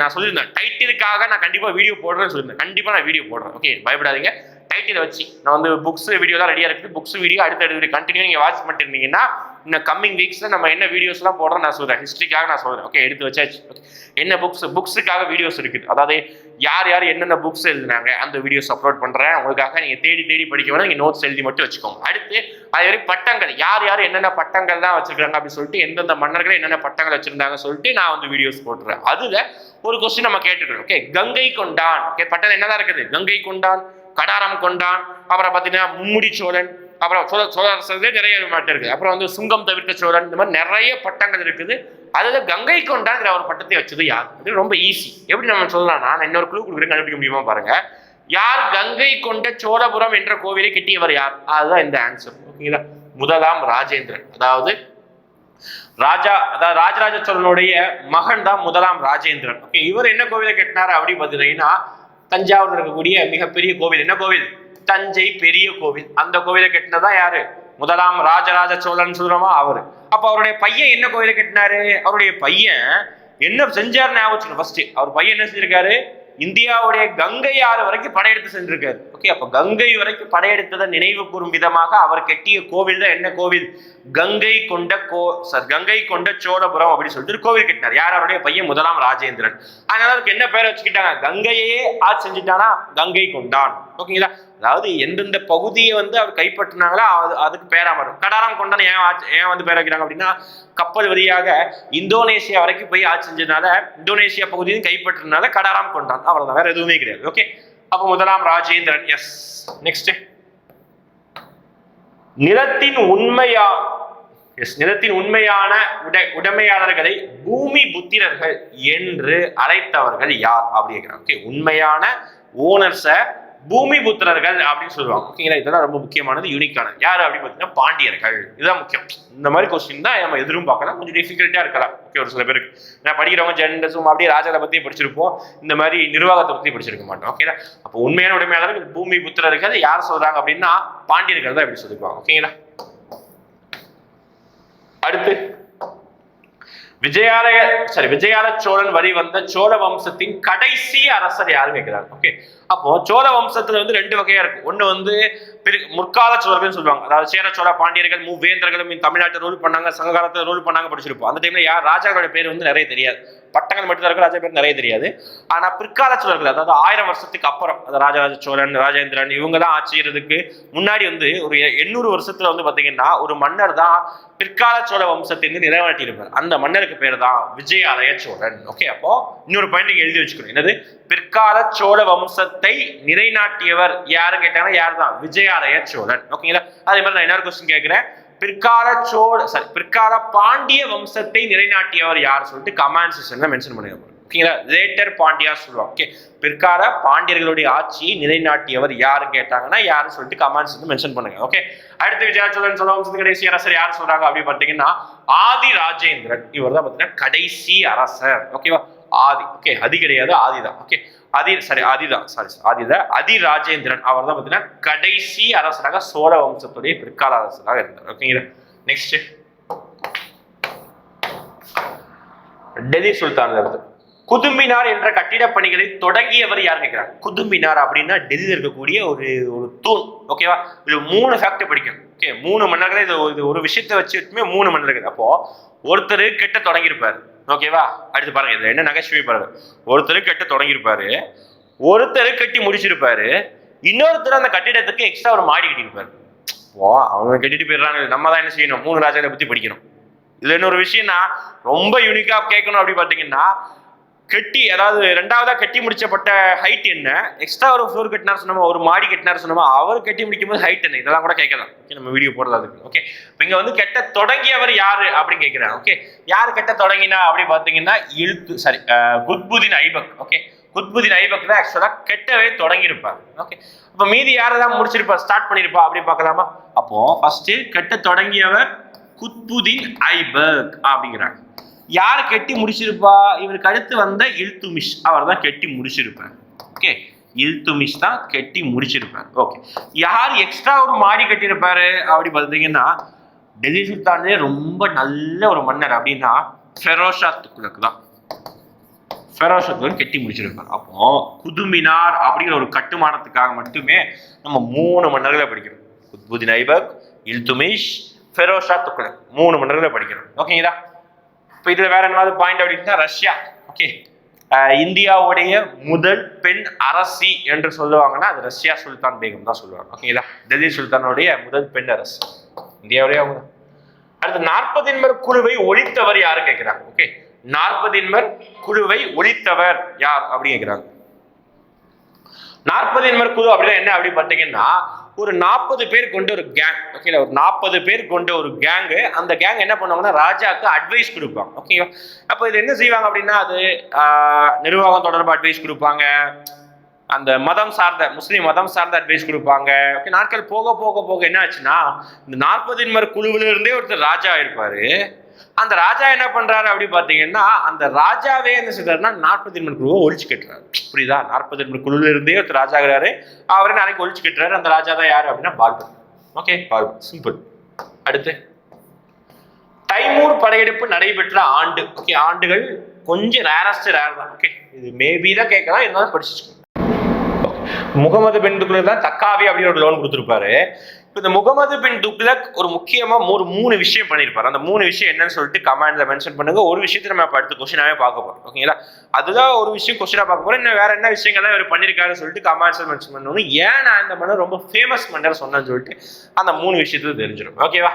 நான் சொல்லியிருந்தேன் டைட்டிலுக்காக நான் கண்டிப்பா வீடியோ போடுறேன்னு சொல்லியிருந்தேன். கண்டிப்பா நான் வீடியோ போடுறேன். ஓகே, பயப்படாதீங்க. டைட்டில் வச்சு நான் வந்து புக்ஸ் வீடியோ தான் ரெடியா இருக்குது. புக்ஸ் வீடியோ அடுத்த கண்டினியூ நீங்க வாட்ச் பண்ணிட்டு இருந்தீங்கன்னா இன்னும் கம்மிங் வீக்ஸ்ல நம்ம என்ன வீடியோஸ் எல்லாம் போடுறோம் நான் சொல்றேன். ஹிஸ்டரிக்காக நான் சொல்றேன். ஓகே, எடுத்து வச்சாச்சு. என்ன புக்ஸுக்காக வீடியோஸ் இருக்குது. அதாவது யார் என்னென்ன புக்ஸ் எழுதினாங்க அந்த வீடியோஸ் அப்லோட் பண்றேன் உங்களுக்காக. நீங்க தேடி படிக்க வேணா, நீங்க நோட்ஸ் எழுதி மட்டும் வச்சுக்கோங்க. அடுத்து அது வரைக்கும் பட்டங்கள், யார் என்னென்ன பட்டங்கள் தான் வச்சிருக்காங்க அப்படின்னு சொல்லிட்டு, எந்தெந்த மன்னர்கள் என்னென்ன பட்டங்கள் வச்சிருந்தாங்க சொல்லிட்டு நான் வந்து வீடியோஸ் போட்டுறேன். அதுல ஒரு கொஸ்டின் நம்ம கேட்டுக்கிறோம். ஓகே, கங்கை கொண்டான். ஓகே, பட்டம் என்னதான் இருக்குது? கங்கை கொண்டான், கடாரம் கொண்டான், அப்புறம் பாத்தீங்கன்னா மும்முடி சோழன், அப்புறம் சோழ அரசர்களே நிறைய மாட்டம் இருக்குது. அப்புறம் வந்து சுங்கம் தவிர்க்க சோழன், இந்த மாதிரி நிறைய பட்டங்கள் இருக்குது. அதுல கங்கை கொண்டாங்கிற ஒரு பட்டத்தை வச்சது யார்? அது ரொம்ப ஈஸி. எப்படி நம்ம சொல்லலாம்னா, நான் இன்னொரு க்ளூ கொடுக்குறேன், கண்டுபிடிக்க முடியுமா பாருங்க. யார் கங்கை கொண்ட சோழபுரம் என்ற கோவிலை கட்டியவர் யார்? அதுதான் இந்த ஆன்சர். ஓகேங்களா? முதலாம் ராஜேந்திரன். அதாவது ராஜராஜ சோழனுடைய மகன் தான் முதலாம் ராஜேந்திரன். ஓகே, இவர் என்ன கோவிலை கட்டினார் அப்படின்னு பார்த்தீங்கன்னா தஞ்சாவூர்ல இருக்கக்கூடிய மிகப்பெரிய கோவில். என்ன கோவில்? தஞ்சை பெரிய கோவில். அந்த கோவிலை கட்டினதா யாரு? முதலாம் ராஜராஜ சோழன் சொல்றோமா அவரு. அப்ப அவருடைய பையன் என்ன கோவிலை கட்டினாரு? அவருடைய பையன் என்ன செஞ்சாரு ஞாபகம். ஃபர்ஸ்ட் அவர் பையன் என்ன செஞ்சிருக்காரு? இந்தியாவுடைய கங்கை ஆறு வரைக்கும் படையெடுத்து சென்றிருக்காரு. ஓகே, அப்ப கங்கை வரைக்கும் படையெடுத்ததை நினைவு கூறும் விதமாக அவர் கட்டிய கோவில் தான் என்ன கோவில்? கங்கை கொண்ட சோழபுரம் அப்படின்னு சொல்லிட்டு கோவில் கட்டினார். யார்? அவருடைய பையன் முதலாம் ராஜேந்திரன். அதனால அதுக்கு என்ன பேர் வச்சுக்கிட்டாங்க? கங்கையே ஆட்சி செஞ்சுட்டானா கங்கை கொண்டான். ஓகேங்களா? அதாவது எந்தெந்த பகுதியை வந்து அவர் கைப்பற்றினாங்களோ அதுக்கு பேரா மாறும். கடாரம் கொண்டான் ஏன் வந்து பேர் வைக்கிறாங்க அப்படின்னா, கப்பல் வழியாக இந்தோனேஷியா வரைக்கும் போய் ஆட்சி செஞ்சதுனால, இந்தோனேஷியா பகுதியும் கைப்பற்றினால கடாரம் கொண்டான். அவ்வளவுதான், வேற எதுவுமே கிடையாது. ஓகே, அப்ப முதலாம் ராஜேந்திரன். எஸ். நெக்ஸ்ட், நிலத்தின் உண்மையான உடைமையாளர்களை பூமி புத்திரர்கள் என்று அழைத்தவர்கள் யார் அப்படிங்கிறாங்க. ஓகே, உண்மையான ஓனர்ஸை பூமி புத்திரர்கள் அப்படின்னு சொல்லுவாங்க. ஓகேங்களா? இதெல்லாம் ரொம்ப முக்கியமானது, யூனிக்கான. யாரு அப்படின்னு பார்த்தீங்கன்னா பாண்டியர்கள். இதுதான் முக்கியம். இந்த மாதிரி கொஸ்டின் தான் நம்ம எதிரும் பார்க்கலாம். கொஞ்சம் டிஃபிகல்ட்டா இருக்கலாம். ஓகே, ஒரு சில பேருக்கு நான் படிக்கிறவங்க ஜென்ரஸும் அப்படியே ராஜாவை பத்தி படிச்சிருப்போம், இந்த மாதிரி நிர்வாகத்தை பத்தி படிச்சிருக்க மாட்டோம். ஓகேங்களா? அப்போ உண்மையான உடைமையாளர்கள் பூமி புத்திரர்கள் யார் சொல்றாங்க அப்படின்னா பாண்டியர்கள் தான் இப்படி சொல்லிருப்பாங்க. ஓகேங்களா? அடுத்து விஜயால சோழன் வழி வந்த சோழ வம்சத்தின் கடைசி அரசர் யாருன்னு கேட்கிறாங்க. ஓகே, அப்போ சோழ வம்சத்துல வந்து 2 வகையா இருக்கு. ஒண்ணு வந்து முற்கால சோழர்கள் சொல்லுவாங்க. அதாவது சேர சோழ பாண்டியர்கள் மூவேந்தர்களும் தமிழ்நாட்டை ரூல் பண்ணாங்க, சங்ககாலத்தை ரூல் பண்ணாங்க, படிச்சிருப்போம். அந்த டைம்ல ராஜாக்களோட பேர் வந்து நிறைய தெரியாது. பட்டங்கள் மட்டும் தான் இருக்கும், ராஜா பேர் நிறைய தெரியாது. ஆனா பிற்கால சோழர்கள், அதாவது 1000 வருஷத்துக்கு அப்புறம், அதாவது ராஜராஜ சோழன், ராஜேந்திரன் இவங்க தான் ஆட்சி செய்யறதுக்கு முன்னாடி வந்து ஒரு 800 வருஷத்துல வந்து பாத்தீங்கன்னா ஒரு மன்னர் தான் பிற்கால சோழ வம்சத்திலிருந்து நிலைநாட்டி இருப்பார். அந்த மன்னருக்கு பேர் தான் விஜயாலய சோழன். ஓகே, அப்போ இன்னொரு பாயிண்ட் நீங்க எழுதி வச்சுக்கணும். என்னது? பிற்கால சோழ வம்சத்தை நிலைநாட்டியவர் யாருன்னு கேட்டாங்கன்னா யார் தான்? விஜயாலய சோழன். ஓகேங்களா? அதே மாதிரி நான் இன்னொரு கொஸ்டின் கேட்கிறேன். பிற்கால பாண்டிய வம்சத்தை நிலைநாட்டியவர் யார் சொல்லிட்டு கமெண்ட் செக்ஷன்ல மென்ஷன் பண்ணுங்க. ஓகேங்களா? லேட்டர் பாண்டியா சொல்லுவாங்க. ஓகே, பிற்கால பாண்டியர்களுடைய ஆட்சியை நிலைநாட்டியவர் யாருன்னு கேட்டாங்கன்னா யாருன்னு சொல்லிட்டு கமெண்ட்ஸ் வந்து மென்ஷன் பண்ணுங்க. ஓகே, அடுத்து விஜயாச்சோழன் சோழ வம்சத்துக்கு கடைசி அரசர் யார் சொல்றாங்க அப்படின்னு பார்த்தீங்கன்னா ஆதி ராஜேந்திரன். இவர் தான் பார்த்தீங்கன்னா கடைசி அரசர். ஓகேவா? ஆதி. ஓகே, அது கிடையாது, ஆதிதான். ஓகே, ஆதி ராஜேந்திரன் அவர் தான் பார்த்தீங்கன்னா கடைசி அரசராக சோழ வம்சத்துடைய பிற்கால அரசராக இருந்தார். ஓகேங்களா? நெக்ஸ்ட், டெல்லி சுல்தான் இருந்து குதும்பினார் என்ற கட்டிட பணிகளை தொடங்கியவர் யார் கேட்கிறாங்க. குதும்பினார் அப்படின்னா டெல்லியில் இருக்கக்கூடிய ஒரு தூண். ஓகேவா? இது 3 ஃபேக்ட் படிக்கணும். ஓகே 3 மன்னர்கள். இது ஒரு விஷயத்தை வச்சுமே 3 மன்னர்கள். அப்போ ஒருத்தர் கெட்ட தொடங்கியிருப்பாரு. ஓகேவா? அடுத்து பாருங்க, இதுல என்ன நகைச்சுவை பாருங்க. ஒருத்தர் கெட்ட தொடங்கியிருப்பாரு, ஒருத்தர் கட்டி முடிச்சிருப்பாரு, இன்னொருத்தர் அந்த கட்டிடத்துக்கு எக்ஸ்ட்ரா ஒரு மாடி கட்டியிருப்பாரு. அவங்க கட்டிட்டு போயிடுறாங்க, நம்ம தான் என்ன செய்யணும்? 3 ராஜாக்களை பத்தி படிக்கணும். இதுல இன்னொரு விஷயம்னா ரொம்ப யூனிக்கா கேட்கணும் அப்படி பாத்தீங்கன்னா, கட்டி அதாவது 2வதா கட்டி முடிச்சப்பட்ட ஹைட் என்ன, எக்ஸ்ட்ரா ஒரு ஃப்ளோர் கட்டினார் சொன்னோமா, ஒரு மாடி கட்டினார் சொன்னோமா, அவர் கட்டி முடிக்கும் போது ஹைட் என்ன, இதெல்லாம் கூட கேட்கலாம். ஓகே, நம்ம வீடியோ போடலாம் அதுக்கு. ஓகே, இப்போ இங்க வந்து கெட்ட தொடங்கியவர் யாரு அப்படின்னு கேட்கிறேன். ஓகே, யாரு கெட்ட தொடங்கினா அப்படி பாத்தீங்கன்னா குத்புதீன் ஐபக். ஓகே, குத்புதீன் ஐபக் தான் ஆக்சுவலா கெட்டவே தொடங்கியிருப்பார். ஓகே, அப்ப மீதி யாரெல்லாம் முடிச்சிருப்பா, ஸ்டார்ட் பண்ணிருப்பா அப்படி பார்க்கலாமா? அப்போ ஃபர்ஸ்ட் கெட்ட தொடங்கியவர் குத்புதீன் ஐபக் அப்படிங்கிறாங்க. யார் கெட்டி முடிச்சிருப்பா? இவருக்கு அடுத்து வந்த இல்துமிஷ், அவர் தான் கெட்டி முடிச்சிருப்பார். ஓகே, இல்துமிஷ் தான் கெட்டி முடிச்சிருப்பார். ஓகே, யார் எக்ஸ்ட்ரா ஒரு மாடி கட்டியிருப்பாரு அப்படி பார்த்தீங்கன்னா, டெல்லி சுல்தானே ரொம்ப நல்ல ஒரு மன்னர் அப்படின்னா ஃபெரோஷா துக்ளக் தான். ஃபெரோஷா துக்ளக் கெட்டி முடிச்சிருப்பார். அப்போ குதுமினார் அப்படிங்கிற ஒரு கட்டுமானத்துக்காக மட்டுமே நம்ம 3 மன்னர்களை படிக்கிறோம். குத்புதீன் ஐபக், இல்துமிஷ், ஃபெரோஷா துக்ளக் 3 மன்னர்களை படிக்கிறோம். ஓகேங்களா? இப்போ இதுல வேற என்னவாவது பாயிண்ட் அப்படின்னா ரஷ்யா. ஓகே, இந்தியாவுடைய முதல் பெண் அரசி என்று சொல்லுவாங்கன்னா அது ரஷ்யா சுல்தான் பேகம் தான் சொல்லுவாங்க. ஓகேங்களா? டெல்லி சுல்தானுடைய முதல் பெண் அரசு இந்தியாவுடைய அவங்க. அடுத்து 40 குழுவை ஒழித்தவர் யாரு கேட்கிறாங்க. ஓகே, 40 குழுவை ஒழித்தவர் யார் அப்படி கேட்கிறாங்க. 40 குழு அப்படின்னா என்ன அப்படி பார்த்தீங்கன்னா, ஒரு 40 பேர் கொண்ட ஒரு கேங். ஓகே, ஒரு 40 பேர் கொண்ட ஒரு கேங்கு. அந்த கேங் என்ன பண்ணுவாங்கன்னா ராஜாக்கு அட்வைஸ் கொடுப்பாங்க. ஓகேவா? அப்போ இது என்ன செய்வாங்க அப்படின்னா, அது நிர்வாகம் தொடர்பாக அட்வைஸ் கொடுப்பாங்க, அந்த மதம் சார்ந்த முஸ்லீம் மதம் சார்ந்த அட்வைஸ் கொடுப்பாங்க. ஓகே, நாட்கள் போக போக போக என்ன ஆச்சுன்னா, இந்த 40 குழுவில இருந்தே ஒருத்தர் ராஜா இருப்பாரு. அந்த ராஜா என்ன பண்றாரு அப்படி பாத்தீங்கன்னா, அந்த ராஜாவே என்ன செய்யறாருன்னா 40 குழுவை ஒழிச்சு கட்டுறாரு. புரியுதா? 40 குழுல இருந்தே ஒருத்தர் ராஜா இருக்கிறாரு, அவரே நாளைக்கு ஒழிச்சு கட்டுறாரு. அந்த ராஜா தான் யாரு அப்படின்னா பால்பன். ஓகே, பால்பன், சிம்பிள். அடுத்து தைமூர் படையெடுப்பு நடைபெற்ற ஆண்டு. ஓகே, ஆண்டுகள் கொஞ்சம் ரேரஸ்ட் ரேர் தான். ஓகே, இது மேபி தான் கேட்கலாம், இருந்தாலும் படிச்சுக்கோங்க. முகமது பின் துக்ளக் தான் தக்காவி அப்படின்னு ஒரு லோன் கொடுத்துருப்பாரு. இப்போ இந்த முகமது பின் துக்ளக் ஒரு முக்கியமா 3 விஷயம் பண்ணியிருப்பாரு. அந்த 3 விஷயம் என்னன்னு சொல்லிட்டு கமெண்ட்ல மென்ஷன் பண்ணுங்க. ஒரு விஷயத்தை நம்ம அடுத்த கொஸ்டினாவே பார்க்க போறோம். ஓகேங்களா? அதுதான் ஒரு விஷயம் கொஸ்டினா பார்க்க போறோம். இன்னும் வேற என்ன விஷயங்கள்லாம் இவர் பண்ணியிருக்காருன்னு சொல்லிட்டு கமெண்ட்ஸ்ல மென்ஷன் பண்ணணும். ஏன் நான் இந்த மன்னர் ரொம்ப ஃபேமஸ் மன்னர் சொன்னேன்னு சொல்லிட்டு அந்த 3 விஷயத்துல தெரிஞ்சிடும். ஓகேவா?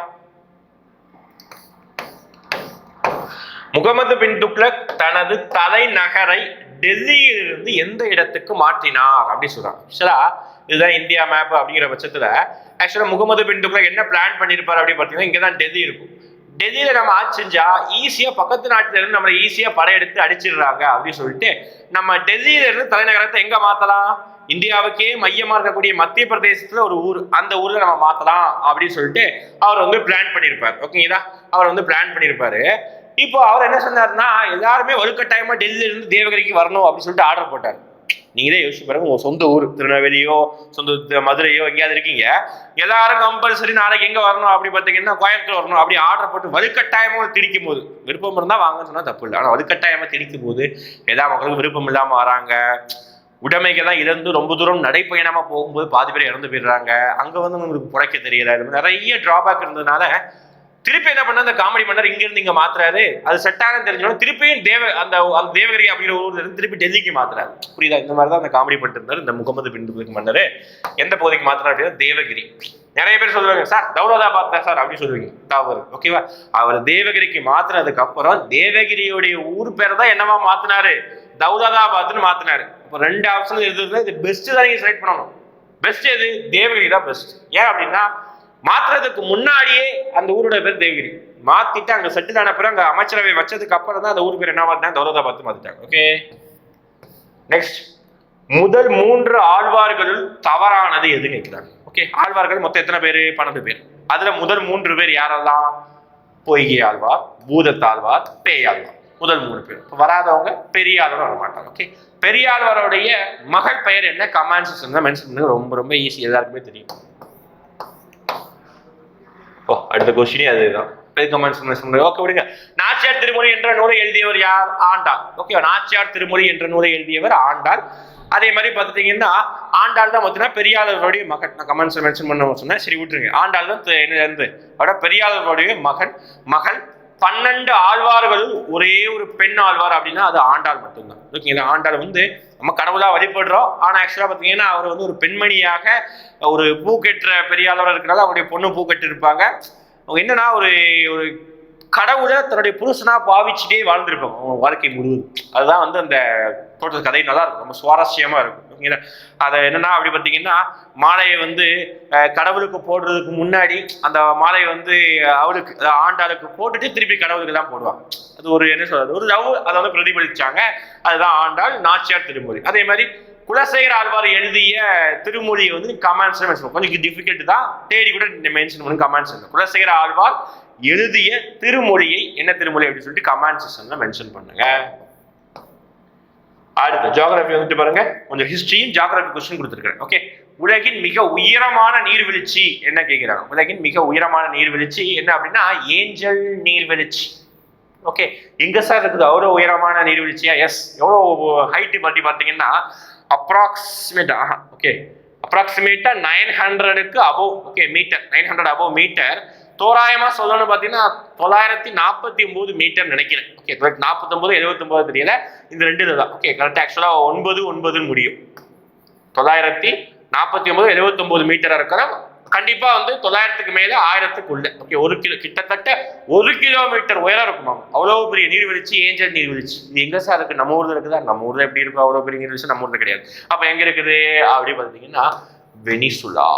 முகமது பின் துக்ளக் தனது தலைநகரை டெல்லியிலிருந்து எந்த இடத்துக்கு மாற்றினார் அப்படி சொல்றாங்க. ஆக்சுவலா இதுதான் இந்தியா மேப் அப்படிங்கிற பட்சத்துல ஆக்சுவலா முகமது பின் துக்ளக் என்ன பிளான் பண்ணிருப்பாரு அப்படின்னு பாத்தீங்கன்னா, இங்கதான் டெல்லி இருக்கும். டெல்லியில நம்ம ஆட்சி செஞ்சா ஈஸியா பக்கத்து நாட்டுல இருந்து நம்மளை ஈஸியா படையெடுத்து அடிச்சிடுறாங்க அப்படின்னு சொல்லிட்டு நம்ம டெல்லியில இருந்து தலைநகரத்தை எங்க மாத்தலாம், இந்தியாவுக்கே மையமா இருக்கக்கூடிய மத்திய பிரதேசத்துல ஒரு ஊர், அந்த ஊர்ல நம்ம மாத்தலாம் அப்படின்னு சொல்லிட்டு அவர் வந்து பிளான் பண்ணிருப்பாரு. ஓகேங்களா? அவர் வந்து பிளான் பண்ணிருப்பாரு. இப்போ அவர் என்ன சொன்னாருன்னா, எல்லாருமே வலுக்கட்டாயமா டெல்லியில இருந்து தேவகிரிக்கு வரணும் அப்படின்னு சொல்லிட்டு ஆர்டர் போட்டார். நீங்களே யோசிச்சு பாருங்க, உங்க சொந்த ஊர் திருநெல்வேலியோ சொந்த மதுரையோ எங்கேயாவது இருக்கீங்க, எல்லாரும் கம்பல்சரி நாளைக்கு எங்க வரணும் அப்படி பார்த்தீங்கன்னா கோயம்புத்தூர் வரணும் அப்படி ஆர்டர் போட்டு வலுக்கட்டாயமா திணிக்கும் போது, விருப்பம் இருந்தா வாங்கன்னு சொன்னா தப்பு இல்லை, ஆனா வலுக்கட்டாயமா திணிக்கும் போது எல்லா மக்களுக்கும் விருப்பம் இல்லாம வராங்க. உடைமைக்கு தான் இருந்து ரொம்ப தூரம் நடைப்பயணமா போகும்போது பாதி பேர் இறந்து போயிடுறாங்க. அங்க வந்து உங்களுக்கு புழைக்க தெரியல, நிறைய டிராபேக் இருந்ததுனால திருப்பி என்ன பண்ண, அந்த காமெடி மன்னர் இங்க இருந்து இங்க மாத்துறாரு. அது செட்டானு தெரிஞ்சோம், திருப்பியும் அந்த தேவகிரி அப்படிங்கிற ஊர்ல இருந்து திருப்பி டெல்லிக்கு மாத்துறாரு. புரியுதா? இந்த மாதிரி தான் அந்த காமெடி பண்ணிட்டு இருந்தாரு இந்த முகமது பின் துக்ளக் மன்னர். எந்த பகுதிக்கு மாத்துறாரு அப்படின்னா தேவகிரி. நிறைய பேர் சொல்லுவாங்க, சார் தௌலதாபாத் தான் சார் அப்படி சொல்லுவீங்க, தவறு. ஓகேவா? அவர் தேவகிரிக்கு மாத்துனதுக்கு அப்புறம் தேவகிரியுடைய ஊர் பேரை தான் என்னவா மாத்தினாரு, தௌலதாபாத்னு மாத்தினாரு. இப்போ 2 ஆப்ஷன் இருந்தது, இது பெஸ்ட் தான் நீங்க செலக்ட் பண்ணணும். பெஸ்ட் எது? தேவகிரி தான் பெஸ்ட். ஏன் அப்படின்னா மாத்துறதுக்கு முன்னாடியே அந்த ஊரோட பேர் தேவகிரி மாத்திட்டு அங்க செட்டில் ஆன பிறகு அங்க அமைச்சரவை வச்சதுக்கு அப்புறம் தான் அந்த ஊர் பேர் என்ன மாத்தினா தௌலதாபாத் மாத்திட்டாங்க. ஓகே, நெக்ஸ்ட் முதல் 3 ஆழ்வார்களுள் தவறானது எது கேட்கிறாங்க. ஓகே, ஆழ்வார்கள் மொத்தம் எத்தனை பேரு? 12 பேர். அதுல முதல் 3 பேர் யாரெல்லாம்? பொய்கை ஆழ்வார், பூதத்தாழ்வார், பேயாழ்வார். முதல் 3 பேர். வராதவங்க பெரியாழ்வார் வர மாட்டாங்க. ஓகே, பெரியாழ்வாருடைய மகள் பெயர் என்ன? கமெண்ட்ஸ் மென்ஷன் பண்ணுங்க, ரொம்ப ரொம்ப ஈஸி, எல்லாருக்குமே தெரியும். அடுத்த கொஸ்டினே அதுதான். ஓகே விடுங்க. நாச்சியார் திருமொழி என்ற நூலை எழுதியவர் யார்? ஆண்டாள். ஓகே, நாச்சியார் திருமொழி என்ற நூலை எழுதியவர் ஆண்டாள். அதே மாதிரி பார்த்துட்டீங்கன்னா ஆண்டாள் தான் பார்த்தீங்கன்னா பெரியாளர்களுடைய மகன். நான் கமெண்ட்ஸ் மென்ஷன் பண்ண சொன்னேன், சரி விட்டுருங்க. ஆண்டாள் தான் என்ன அவட பெரியாளர்களுடைய மகன் 12 ஆழ்வார்கள் ஒரே ஒரு பெண் ஆழ்வார் அப்படின்னா அது ஆண்டாள் மட்டும்தான். ஓகேங்களா? ஆண்டாள் வந்து நம்ம கடவுளா வழிபடுறோம், ஆனா ஆக்சுவலா பாத்தீங்கன்னா அவர் வந்து ஒரு பெண்மணியாக ஒரு பூக்கெட்டுற பெரியாளர் இருக்கிறனால அவருடைய பொண்ணு பூக்கெட்டு இருப்பாங்க. அவங்க என்னன்னா ஒரு ஒரு கடவுளை தன்னுடைய புருஷனா பாவிச்சுட்டே வாழ்ந்திருப்பாங்க அவங்க வாழ்க்கை முழுவதும். அதுதான் வந்து அந்த தோட்டத்து கதை நல்லா இருக்கும், ரொம்ப சுவாரஸ்யமா இருக்கும். அதை என்னன்னா அப்படி பார்த்தீங்கன்னா மாலையை வந்து கடவுளுக்கு போடுறதுக்கு முன்னாடி அந்த மாலையை வந்து அவளுக்கு ஆண்டாளுக்கு போட்டுட்டு திருப்பி கடவுளுக்கு தான் போடுவாங்க. அது ஒரு என்ன சொல்றது, ஒரு லவ் அதை வந்து பிரதிபலிச்சாங்க. அதுதான் ஆண்டாள் நாச்சியார் திருமொழி. அதே மாதிரி குலசேகர ஆழ்வார் எழுதிய திருமொழியை வந்து கமெண்ட்ஸ் மென்ஷன் கொஞ்சம் டிஃபிகல்ட் தான், தேடி கூட மென்ஷன் பண்ணி கமெண்ட்ஸ். குலசேகர ஆழ்வார் எழுதிய திருமொழியை என்ன திருமொழி அப்படின்னு சொல்லிட்டு கமெண்ட் செக்ஷன்ல மென்ஷன் பண்ணுங்க. அடுத்த ஜியோகிராஃபி வந்துட்டு பாருங்க, கொஞ்சம் ஹிஸ்டரியும் ஜியோகிராஃபி கொஸ்டின் கொடுத்துருக்கேன். ஓகே, உலகின் மிக உயரமான நீர்வீழ்ச்சி என்ன கேட்கிறாங்க? உலகின் மிக உயரமான நீர்வீழ்ச்சி என்ன அப்படின்னா ஏஞ்சல் நீர்வீழ்ச்சி. ஓகே, எங்க சார் இருக்குது அவ்வளோ உயரமான நீர்வீழ்ச்சியா? எஸ். எவ்வளோ ஹைட்டு பற்றி பார்த்தீங்கன்னா அப்ராக்சிமேட்டா 900க்கு above. Okay, meter 900 above meter. தோராயமா சொல்லணும்னு பார்த்தீங்கன்னா 949 மீட்டர் நினைக்கிறேன். ஓகே, 49 79 தெரியல, இந்த ரெண்டு தான். ஓகே, கரெக்டாக ஆக்சுவலா 9 முடியும். 949 79 மீட்டரா இருக்கிற கண்டிப்பா வந்து 900க்கு மேல 1000க்குள்ள. ஓகே, கிட்டத்தட்ட 1 கிலோமீட்டர் உயரம் இருக்குமா, அவ்வளவு பெரிய நீர்வீழ்ச்சி ஏஞ்சல் நீர்வீழ்ச்சி. இது எங்க சார் இருக்கு? நம்ம ஊர்ல இருக்குதா? நம்ம ஊர்ல எப்படி இருக்கும் அவ்வளவு பெரிய நீர்வீழ்ச்சி? நம்ம ஊர்ல கிடையாது. அப்ப எங்க இருக்குது அப்படி பார்த்தீங்கன்னா வெனிசுலா.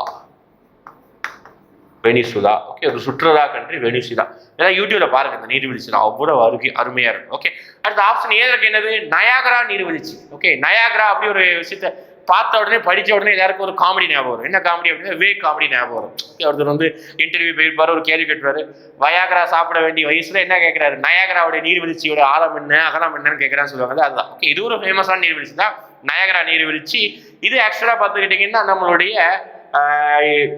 ஓகே, ஒரு சுற்றுலா கண்ட்ரி வெனிசுலா. ஏதாவது யூடியூப்ல பாருங்க இந்த நீர்வீழ்ச்சி அவ்வளவு அருமையா இருக்கும். ஓகே, அடுத்த ஆப்ஷன் ஏதற்கு என்னது? நயாகரா நீர்வீழ்ச்சி. ஓகே, நயாகரா அப்படி ஒரு விஷயத்த பார்த்த உடனே படிச்ச உடனே எல்லாருக்கும் ஒரு காமெடி ஞாபகம் வரும். என்ன காமெடி அப்படின்னா வே காமெடி ஞாபகம் வரும். ஒருத்தர் வந்து இன்டர்வியூ போயிருப்பாரு, ஒரு கேள்வி கேட்டுவாரு, வயாகரா சாப்பிட வேண்டிய வயசுல என்ன கேட்கிறாரு, நயாகராவுடைய நீர்வீழ்ச்சியோட ஆழம் என்ன அகலம் என்னன்னு கேட்கறான்னு சொல்லுவாங்க. அதுதான். ஓகே, இது ஒரு ஃபேமஸான நீர்வீழ்ச்சி தான் நயாகரா நீர்வீழ்ச்சி. இது ஆக்சுவலா பார்த்துக்கிட்டீங்கன்னா நம்மளுடைய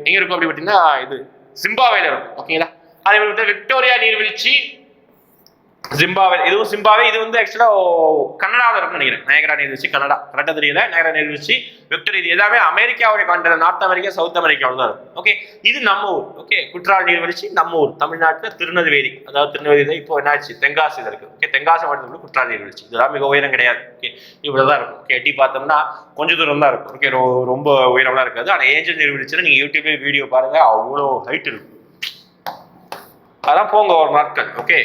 எங்க இருக்கும் அப்படி பார்த்தீங்கன்னா இது ஜிம்பாப்வேல இருக்கும். ஓகேங்களா? அதே மாதிரி விக்டோரியா நீர்வீழ்ச்சி ஜிம்பாப்வே. இதுவும் ஜிம்பாப்வே. இது வந்து ஆக்சுவலா கனடாவில் இருக்கும்னு நினைக்கிறேன். நயகரா நீர்வீழ்ச்சி கனடா, கரெக்டா தெரியல. நயகரா நீர்வீழ்ச்சி விக்டோரியா, இது எல்லாமே அமெரிக்காவுடைய கான்டினென்ட், நார்த் அமெரிக்கா சவுத் அமெரிக்காவில் தான் இருக்கும். ஓகே, இது நம்ம ஊர். ஓகே, குற்றால நீர்வீழ்ச்சி நம்ம ஊர் தமிழ்நாட்டில் திருநெல்வேலி, அதாவது திருநெல்வேலி இப்போ என்னாச்சு தென்காசியில் இருக்கு. ஓகே, தென்காசி மாவட்டத்தில் குற்றால நீர்வீழ்ச்சி. இதெல்லாம் மிக உயரம் கிடையாது. ஓகே, இவ்வளவுதான் இருக்கும். ஓகே, எட்டி பார்த்தோம்னா கொஞ்சம் தூரம் தான் இருக்கும். ஓகே, ரொம்ப உயரம்லாம் இருக்காது. ஆனால் ஏஞ்சல் நீர்வீழ்ச்சியில் நீங்க யூடியூப்ல வீடியோ பாருங்க, அவ்வளோ ஹைட் இருக்கும். அதான் போங்க ஒரு நாட்கள். ஓகே,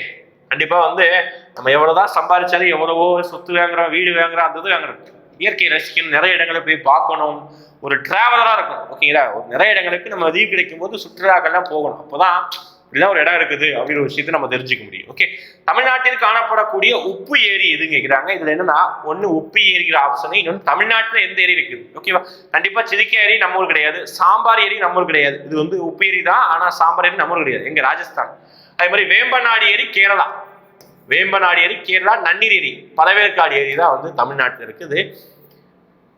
கண்டிப்பா வந்து நம்ம எவ்வளவுதான் சம்பாதிச்சாலும் எவ்வளவோ சொத்து வாங்குறோம், வீடு வாங்குறோம், அந்த இது வாங்குறோம். இயற்கை ரசிக்கணும், நிறைய இடங்களை போய் பார்க்கணும், ஒரு டிராவலரா இருக்கும். ஓகேங்களா? ஒரு நிறைய இடங்களுக்கு நம்ம லீவ் கிடைக்கும் போது சுற்றுலாக்கள்லாம் போகணும். அப்போதான் இப்படிதான் ஒரு இடம் இருக்குது அப்படிங்கிற ஒரு விஷயத்தை நம்ம தெரிஞ்சுக்க முடியும். ஓகே, தமிழ்நாட்டில் காணப்படக்கூடிய உப்பு ஏரி எதுன்னு கேட்கிறாங்க. இதுல என்னன்னா ஒண்ணு உப்பு ஏரிங்கிற ஆப்ஷன், இன்னொன்று தமிழ்நாட்டுல எந்த ஏரி இருக்குது. ஓகேவா? கண்டிப்பா சிலிக்கா ஏரி நம்ம ஊர் கிடையாது, சாம்பார் ஏரி நம்ம ஊர் கிடையாது. இது வந்து உப்பு ஏரி தான், ஆனா சாம்பார் ஏரி நம்ம ஊர் கிடையாது, எங்க ராஜஸ்தான். அதே மாதிரி வேம்பநாடு ஏரி கேரளா, நன்னீர் ஏரி பழவேற்காடு ஏரி தான் வந்து தமிழ்நாட்டில் இருக்குது.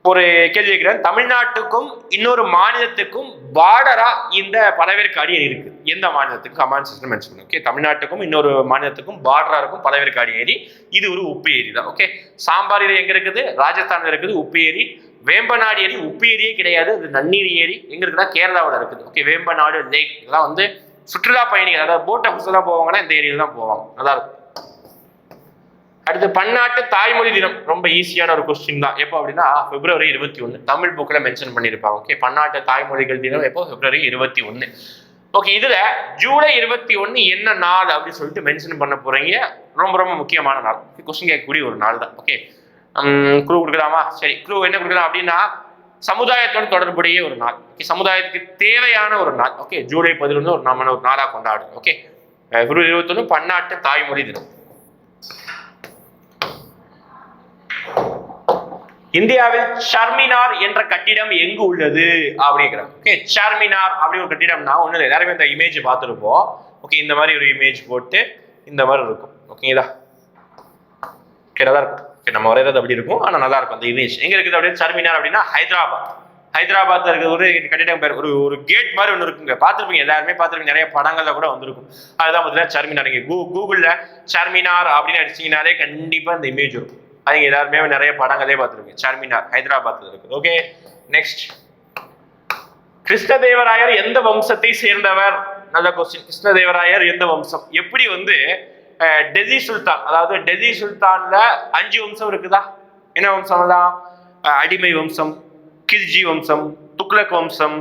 ஒரு கேள்வி கேட்கிறேன், தமிழ்நாட்டுக்கும் இன்னொரு மாநிலத்துக்கும் பார்டரா இந்த பழவேற்காடு ஏரி இருக்கு, எந்த மாநிலத்துக்கு? கமெண்ட் செக்ஷன்ல மென்ஷன் பண்ணுங்க. ஓகே, தமிழ்நாட்டுக்கும் இன்னொரு மாநிலத்துக்கும் பார்டரா இருக்கும் பழவேற்காடு ஏரி. இது ஒரு உப்பு ஏரி தான். ஓகே, சாம்பார் ஏரி எங்க இருக்குது? ராஜஸ்தான்ல இருக்குது உப்பு ஏரி. வேம்பநாடு ஏரி உப்பு ஏரியே கிடையாது, அது நன்னீர் ஏரி. எங்க இருக்குன்னா கேரளாவில் இருக்குது. ஓகே, வேம்பநாடு லேக். இதெல்லாம் வந்து சுற்றுலா பயணிகள், அதாவது போட் ஹவுஸ் எல்லாம் போவாங்கன்னா இந்த ஏரியில தான் போவாங்க. நல்லா இருக்கும். அடுத்து பன்னாட்டு தாய்மொழி தினம். ரொம்ப ஈஸியான ஒரு கொஸ்டின் தான். எப்போ அப்படின்னா February 21 தமிழ் புக்ல மென்ஷன் பண்ணியிருப்பாங்க. ஓகே, பன்னாட்டு தாய்மொழிகள் தினம் எப்போ? February 21. ஓகே, இதுல ஜூலை 21 என்ன நாள் அப்படின்னு சொல்லிட்டு மென்ஷன் பண்ண போறீங்க. ரொம்ப ரொம்ப முக்கியமான நாள், கொஸ்டின் கேட்கக்கூடிய ஒரு நாள் தான். ஓகே, க்ளூ கொடுக்கலாமா? சரி, க்ளூ என்ன கொடுக்கலாம் அப்படின்னா சமுதாயத்தோடு தொடர்புடைய ஒரு நாள். சமுதாயத்துக்கு தேவையான ஒரு நாள். ஓகே, ஜூலை 11 ஒரு நம்ம ஒரு நாளா கொண்டாடும். ஓகே, February 21 பன்னாட்டு தாய்மொழி தினம். இந்தியாவில் சார்மினார் என்ற கட்டிடம் எங்கு உள்ளது அப்படிங்கிறாங்க. ஓகே, சார்மினார் அப்படி ஒரு கட்டிடம்னா ஒண்ணு இல்லை, எல்லாருமே இந்த இமேஜ் பார்த்துருப்போம். ஓகே, இந்த மாதிரி ஒரு இமேஜ் போட்டு இந்த மாதிரி இருக்கும். ஓகேங்களா? ஓகே, நல்லா இருக்கும். ஓகே, நம்ம வரைகிறது அப்படி இருக்கும், ஆனால் நல்லா இருக்கும் அந்த இமேஜ். எங்க இருக்குது அப்படின்னு? சார்மினார் அப்படின்னா ஹைதராபாத்ல இருக்கிற ஒரு கட்டிடம் பேர், ஒரு கேட் மாதிரி ஒன்று இருக்குங்க, பார்த்துருப்பீங்க, எல்லாருமே பார்த்துருப்பீங்க, நிறைய படங்கள்ல கூட வந்திருக்கும். அதுதான் பார்த்தீங்கன்னா சார்மினார். கூகுள்ல சார்மினார் அப்படின்னு அடிச்சீங்கனாலே கண்டிப்பா இந்த இமேஜ் இருக்கும். அது எல்லாருமே நிறைய படங்களே பார்த்துருக்கீங்க. சார்மினார் ஹைதராபாத்ல இருக்கு. ஓகே, நெக்ஸ்ட், கிருஷ்ணதேவராயர் எந்த வம்சத்தை சேர்ந்தவர்? நல்ல கொஸ்டின். கிருஷ்ணதேவராயர் எந்த வம்சம்? எப்படி வந்து டெல்லி சுல்தான், அதாவது டெல்லி சுல்தான்ல 5 வம்சம் இருக்குதா? என்ன வம்சம் தான்? அடிமை வம்சம், கில்ஜி வம்சம், துக்ளக் வம்சம்,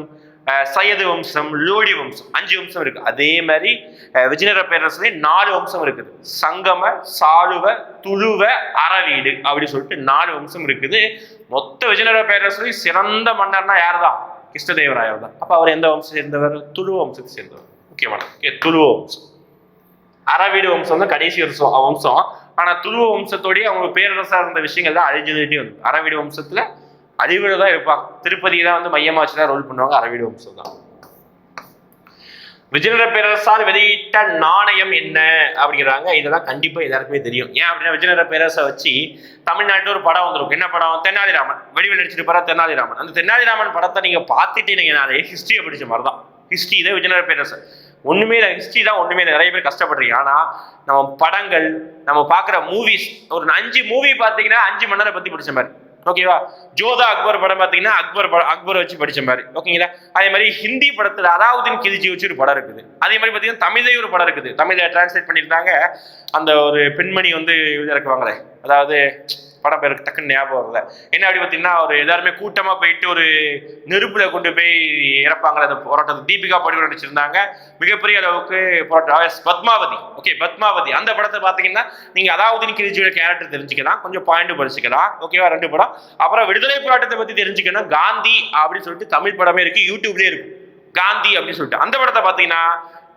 சையது வம்சம், லோடி வம்சம், 5 வம்சம் இருக்கு. அதே மாதிரி விஜயநகர பேரரசுல 4 வம்சம் இருக்குது. சங்கம, சாளுவ, துளுவ, அரவீடு அப்படி சொல்லிட்டு 4 வம்சம் இருக்குது. மொத்த விஜயநகர பேரரசுல சிறந்த மன்னர்னா யார் தான்? கிருஷ்ணதேவராயர் தான். அப்ப அவர் எந்த வம்சம் சேர்ந்தவர்? துளுவ வம்சத்தை சேர்ந்தவர். முக்கியமான துளுவ வம்சம். அரவீடு வம்சம் தான் கடைசி வம்சம். ஆனா துளுவ வம்சத்தோடய அவங்க பேரரசா இருந்த விஷயங்கள் தான் அழிஞ்சுட்டே வந்து. அரவீடு வம்சத்துல அழிவுல தான் இருப்பாங்க. திருப்பதி தான் வந்து மையமாச்சு தான் ரோல் பண்ணுவாங்க. அரவீடு வம்சம் தான். விஜயநகர பேரரசால் வெளியிட்ட நாணயம் என்ன அப்படிங்கிறாங்க. இதெல்லாம் கண்டிப்பா எல்லாருக்குமே தெரியும். ஏன் அப்படின்னா விஜயநகர பேரரசை வச்சு தமிழ்நாட்டில் ஒரு படம் வந்திருக்கும். என்ன படம்? தென்னாலிராமன். வடிவில் நடிச்சிருப்பாரா தென்னாலிராமன். அந்த தென்னாலிராமன் படத்தை நீங்க பார்த்துட்டீங்கனாலே ஹிஸ்டரியை படிச்ச மாதிரி தான். ஹிஸ்டரி இதை விஜயநகர பேரரசு ஒண்ணுமே இல்லை. ஹிஸ்டரி தான் ஒண்ணுமே இல்லை. நிறைய பேர் கஷ்டப்படுறீங்க. ஆனா நம்ம படங்கள், நம்ம பார்க்குற மூவிஸ், ஒரு 5 மூவி பார்த்தீங்கன்னா 5 மன்னரை பத்தி படிச்ச மாதிரி. ஓகேவா? ஜோதா அக்பர் படம் பார்த்தீங்கன்னா அக்பர் வச்சு படிச்ச மாதிரி. ஓகேங்களா? அதே மாதிரி ஹிந்தி படத்துல அலாவுதீன் கில்ஜி வச்சு ஒரு படம் இருக்குது. அதே மாதிரி பார்த்தீங்கன்னா தமிழ்லேயும் ஒரு படம் இருக்குது. தமிழ்ல டிரான்ஸ்லேட் பண்ணியிருந்தாங்க. அந்த ஒரு பெண்மணி வந்து இறக்குவாங்களே, அதாவது படம் பேருக்கு டக்குன்னு ஞாபகம் வரல. என்ன அப்படி பார்த்தீங்கன்னா ஒரு எல்லாருமே கூட்டமா போயிட்டு ஒரு நெருப்புல கொண்டு போய் இறப்பாங்களே அந்த போராட்டத்தை. தீபிகா படுகோன் நடிச்சிருந்தாங்க. மிகப்பெரிய அளவுக்கு போராட்டம். பத்மாவதி. ஓகே, பத்மாவதி. அந்த படத்தை பார்த்தீங்கன்னா நீங்க அலாவுதீன் கில்ஜியோட கேரக்டர் தெரிஞ்சுக்கலாம். கொஞ்சம் பாயிண்ட் படிச்சுக்கலாம். ஓகேவா? 2 படம். அப்புறம் விடுதலை போராட்டத்தை பத்தி தெரிஞ்சுக்கணும். காந்தி அப்படின்னு சொல்லிட்டு தமிழ் படமே இருக்கு, யூடியூப்லயே இருக்கு. காந்தி அப்படின்னு சொல்லிட்டு அந்த படத்தை பார்த்தீங்கன்னா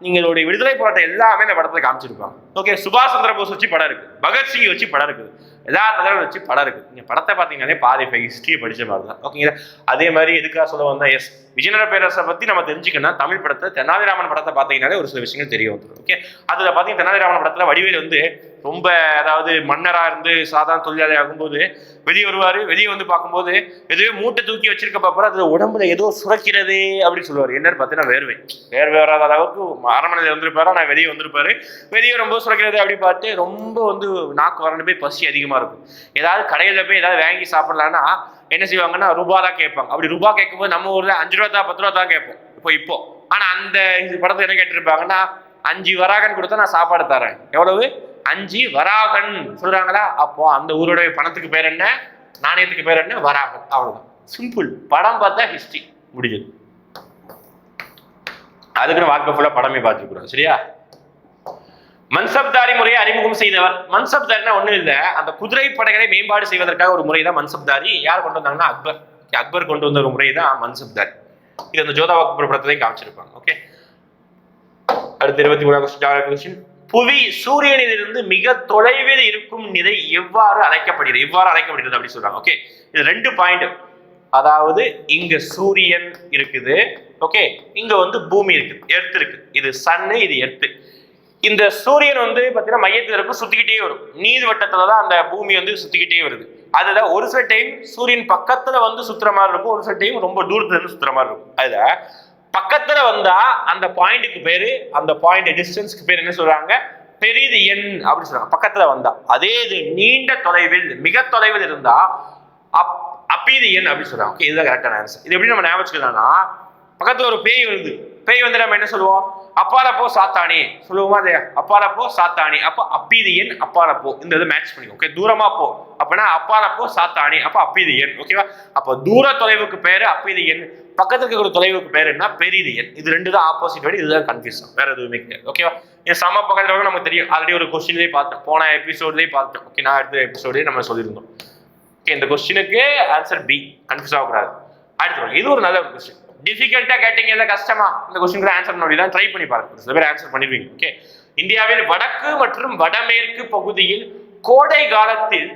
நீங்களுடைய விடுதலை போராட்டம் எல்லாமே இந்த படத்துல காமிச்சிருப்பாங்க. ஓகே, சுபாஷ் சந்திர போஸ் வச்சு படம் இருக்கு, பகத்சிங் வச்சு படம் இருக்குது, எல்லா தலைவரும் வச்சு படம் இருக்குது. நீங்க படத்தை பார்த்தீங்கன்னாலே பாதி ஹிஸ்டரியை படிச்ச மாதிரி தான். ஓகேங்களா? அதே மாதிரி எதுக்காக சொல்ல வந்தா, எஸ், விஜயநகர பேரரசை பத்தி நம்ம தெரிஞ்சுக்கணும். தமிழ் படத்தை தெனாலிராமன் படத்தை பார்த்தீங்கன்னாலே ஒரு சில விஷயங்கள் தெரிய வந்துடும். ஓகே, அதுல பார்த்தீங்கன்னா தெனாலிராமன் படத்துல வடிவேல் வந்து ரொம்ப, அதாவது மன்னரா இருந்து சாதாரண தொழிலாளி ஆகும்போது வெளியே வருவாரு. வெளியே வந்து பார்க்கும்போது எதுவே மூட்டை தூக்கி வச்சிருக்க பார்ப்பாரு. அதுல உடம்புல ஏதோ சுரக்கிறது அப்படின்னு சொல்லுவாரு. என்னன்னு பார்த்தீங்கன்னா வேர்வை வராத அளவுக்கு அரண்மனையில வந்திருப்பாரு. நான் வெளியே வந்திருப்பாரு. வெளியே ரொம்ப சுரக்கிறது அப்படி பார்த்து ரொம்ப வந்து நாக்கு வறண்டு போய் பசி அதிகமா இருக்கும். ஏதாவது கடையில போய் ஏதாவது வாங்கி சாப்பிடலான்னா என்ன செய்வாங்கன்னா ரூபா தான் கேட்பாங்க. அப்படி ரூபா கேட்கும்போது நம்ம ஊர்ல 5 ரூபா தான் 10 ரூபா தான் கேட்போம் இப்போ. ஆனா அந்த படத்தை என்ன கேட்டிருப்பாங்கன்னா 5 வராகன் கொடுத்தா நான் சாப்பாடு தரேன். எவ்வளவு? 5 வராகன் சொல்றாங்களா? அப்போ அந்த ஊருடைய பணத்துக்கு பேர் என்ன, நாணயத்துக்கு பேர் என்ன? வராகன். அவ்வளவுதான். சிம்பிள். படம் பார்த்தா ஹிஸ்டரி முடிஞ்சது. அதுக்குன்னு வாழ்க்கை ஃபுல்லா படமே பார்த்துக்கிறோம். சரியா? மன்சப்தாரி முறையை அறிமுகம் செய்தவர். மன்சப்தாரினா ஒண்ணும் இல்லை, அந்த குதிரை படைகளை மேம்பாடு செய்வதற்காக ஒரு முறை தான் மன்சப்தாரி. யார் கொண்டு வந்தாங்கன்னா அக்பர். அக்பர் கொண்டு வந்த ஒரு முறை தான் மன்சப்தாரி. இது அந்த ஜோதா அக்பர் படத்திலையும் காமிச்சிருப்பாங்க. ஓகே, அடுத்து 23வது கொஸ்டின். புவி சூரியனிலிருந்து மிக தொலைவில் இருக்கும் நிலை எவ்வாறு அழைக்கப்படுகிறது அப்படி சொல்றாங்க. ஓகே, இது 2 பாயிண்ட். அதாவது இங்க சூரியன் இருக்குது. ஓகே, இங்க வந்து பூமி இருக்குது, எர்த் இருக்கு. இது சன்னு, இது எர்த்து. இந்த சூரியன் வந்து பாத்தீங்கன்னா மையத்துல இருக்கும், சுத்திக்கிட்டே வரும். நீள்வட்டத்துலதான் அந்த பூமி வந்து சுத்திக்கிட்டே வருது. அதுல ஒரு சில டைம் சூரியன் பக்கத்துல வந்து சுத்துற மாதிரி இருக்கும், ஒரு சில டைம் ரொம்ப தூரத்துல இருந்து சுத்துற மாதிரி இருக்கும். அதுல பக்கத்துல வந்தா அந்த பாயிண்ட்டுக்கு பேரு, அந்த பாயிண்ட் டிஸ்டன்ஸ்க்கு பேர் என்ன சொல்றாங்க? பெரிதியன் அப்படின்னு சொல்றாங்க. பக்கத்துல வந்தா. அதே இது நீண்ட தொலைவில், மிக தொலைவில் இருந்தா அப்பீதியன் அப்படின்னு சொல்றாங்க. ஓகே, இதுதான் கரெக்டான ஆன்சர். இது எப்படி நம்ம ஞாபகம் வச்சுக்கலாம்னா, பக்கத்துல ஒரு பேய் வருது. பேய் வந்து நம்ம என்ன சொல்லுவோம்? அப்பாலப்போ சாத்தானி சொல்லுவோமா இல்லையா? அப்பாலப்போ சாத்தானி. அப்போ அப்பீதியன், அப்பாலப்போ. இந்த இது மேட்ச் பண்ணிக்கோ. ஓகே, தூரமா போ அப்படின்னா அப்பாலப்போ சாத்தானி, அப்போ அப்பீதியன். ஓகேவா? அப்போ தூர தொலைவுக்கு பேரு அப்பீதியன், பக்கத்துக்கு இருக்கிற தொலைவுக்கு பேரு என்ன? பெரிதியன். இது 2 தான் ஆப்போசிட் வேர்டு. இதுதான் கன்ஃபியூஷன், வேற எதுவுமே கிடையாது. ஓகேவா? இது சம பக்கத்துல நமக்கு தெரியும். ஆல்ரெடி ஒரு கொஸ்டின்லேயே பார்த்தோம், போன எபிசோட்லேயே பார்த்தோம். ஓகே, நான் அடுத்த எபிசோட்லேயே நம்ம சொல்லியிருந்தோம். ஓகே, இந்த கொஸ்டினுக்கு ஆன்சர் பி. கன்ஃபியூஸ் ஆகக்கூடாது. அடுத்து இது ஒரு நல்ல ஒரு கொஸ்டின். டிஃபிகல்ட்டா கேட்டீங்க, இல்லை கஷ்டமா? இந்த கொஸ்டினுக்கு ஆன்சர் பண்ணி தான் ட்ரை பண்ணி பாருங்க. சில பேர் ஆன்சர் பண்ணிடுவீங்க. ஓகே, இந்தியாவில் வடக்கு மற்றும் வடமேற்கு பகுதியில் கோடை காலத்தில்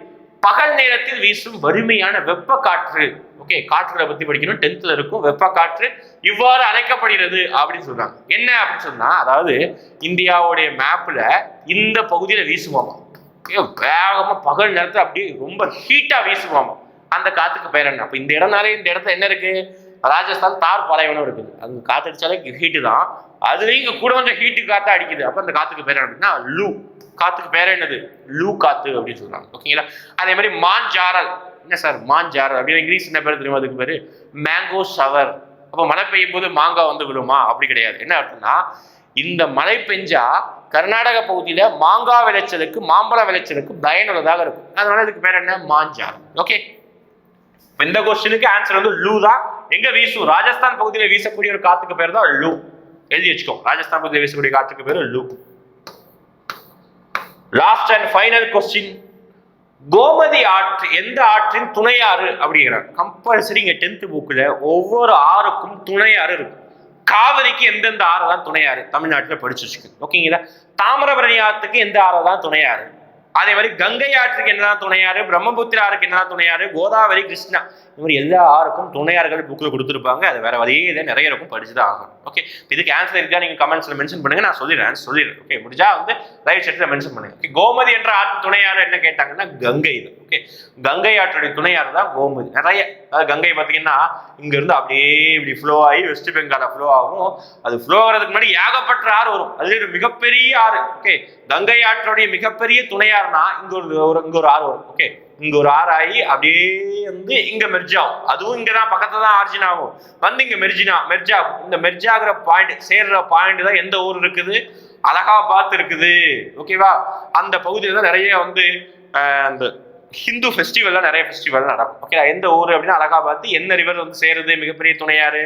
பகல் நேரத்தில் வீசும் வறுமையான வெப்ப காற்று. ஓகே, காற்றுல பத்தி படிக்கணும், 10th இருக்கும். வெப்ப காற்று இவ்வாறு அழைக்கப்படுகிறது அப்படின்னு சொல்றாங்க. என்ன அப்படின்னு சொன்னா, அதாவது இந்தியாவுடைய மேப்ல இந்த பகுதியில வீசுவாமா, வேகமா பகல் நேரத்துல அப்படியே ரொம்ப ஹீட்டா வீசுவாமா. அந்த காத்துக்கு பேர் என்ன? அப்ப இந்த இடம்னாலே இந்த இடத்துல என்ன இருக்கு? ராஜஸ்தான் தார் பாலைவனம் இருக்குது. அது காத்தடிச்சாலே ஹீட்டு தான். அதுலயும் இங்க கூட கொஞ்சம் ஹீட்டு காத்தா அடிக்குது. அப்ப அந்த காத்துக்கு பேர் அப்படின்னா லூ காத்துக்கு பேர் என்னது? லூ காத்து அப்படின்னு சொல்றாங்க. ஓகேங்களா? அதே மாதிரி மான்ஜாரல். என்ன சார் மான்ஜாரல் அப்படின்னு இங்கிலீஷ் என்ன பேர் தெரியுமா? அதுக்கு பேரு மேங்கோ ஷவர். அப்போ மழை பெய்யும் போது மாங்காய் வந்து விழுமா? அப்படி கிடையாது. என்ன அர்த்தம்னா, இந்த மழை பெஞ்சா கர்நாடக பகுதியில மாங்காய் விளைச்சலுக்கு, மாம்பழ விளைச்சலுக்கு பயனுள்ளதாக இருக்கும். அதனால இதுக்கு பேர் என்ன? மான்ஜாரல். ஓகே, இந்த கொஸ்டினுக்கு ஆன்சர் வந்து லூ தான். எங்க வீசும்? ராஜஸ்தான் பகுதியில வீசக்கூடிய ஒரு காத்துக்கு பேர் தான் லூ. எழுதி வச்சுக்கோ, ராஜஸ்தான் பகுதியில் வீசக்கூடிய காற்றுக்கு பேர் Loo. Last and final question, Gomti ஆற்று எந்த ஆற்றின் துணையாறு அப்படிங்கிறார். கம்பல்சரி இங்க 10th புக்ல ஒவ்வொரு ஆறுக்கும் துணையாறு இருக்கும். காவிரிக்கு எந்தெந்த ஆறு தான் துணையாறு தமிழ்நாட்டில் படிச்சு வச்சுக்கோங்க. ஓகேங்களா? தாமிரபரணி ஆற்றுக்கு எந்த ஆறு தான் துணையாறு, அதே மாதிரி கங்கை ஆற்றுக்கு என்னதான் துணையாறு, பிரம்மபுத்திரா ஆறுக்கு என்னதான் துணையாறு, கோதாவரி, கிருஷ்ணா, இந்த மாதிரி எல்லா ஆறுக்கும் துணையாறுகள் புக்கில் கொடுத்துருப்பாங்க. அது வேற வழியே இதை நிறைய இருக்கும், படிச்சுதான் ஆகும். ஓகே, இதுக்கு ஆன்சர் இருக்கா நீங்க கமெண்ட்ஸ்ல மென்ஷன் பண்ணுங்க, நான் சொல்லிடுறேன். ஓகே, முடிஞ்சா வந்து லைவ் செட்ல மென்ஷன் பண்ணுங்க. ஓகே, கோமதி என்ற ஆற்று துணையாறு என்ன கேட்டாங்கன்னா கங்கை இது. ஓகே, கங்கை ஆற்றுடைய துணையாறு தான் கோமதி. நிறைய, அதாவது கங்கை பார்த்தீங்கன்னா இங்க இருந்து அப்படியே இப்படி ஃப்ளோ ஆகி வெஸ்ட் பெங்கால ஃப்ளோ ஆகும். அது ஃப்ளோ ஆகிறதுக்கு முன்னாடி ஏகப்பட்ட ஆறு வரும். அது ஒரு மிகப்பெரிய ஆறு. ஓகே, கங்கை ஆற்றுடைய மிகப்பெரிய துணையாறுனா இங்க ஒரு ஆறு வரும். ஓகே, இங்க ஒரு ஆறு ஆகி அப்படியே வந்து இங்க மெர்ஜ் ஆகும். அதுவும் இங்கதான் பக்கத்துல தான் ஆர்ஜின் ஆகும். வந்து இங்க மெர்ஜ் ஆகும். இந்த மெர்ஜ் ஆகிற பாயிண்ட், சேர்ற பாயிண்ட் தான் எந்த ஊர் இருக்குது? அலகாபாத் இருக்குது. ஓகேவா? அந்த பகுதியில தான் நிறைய வந்து அந்த ஹிந்து ஃபெஸ்டிவல்லாம் நிறைய ஃபெஸ்டிவல் நடக்கும். ஓகே, எந்த ஊர் அப்படின்னா அலகாபாத். என்ன ரிவர் வந்து சேருது மிகப்பெரிய துணையாறு?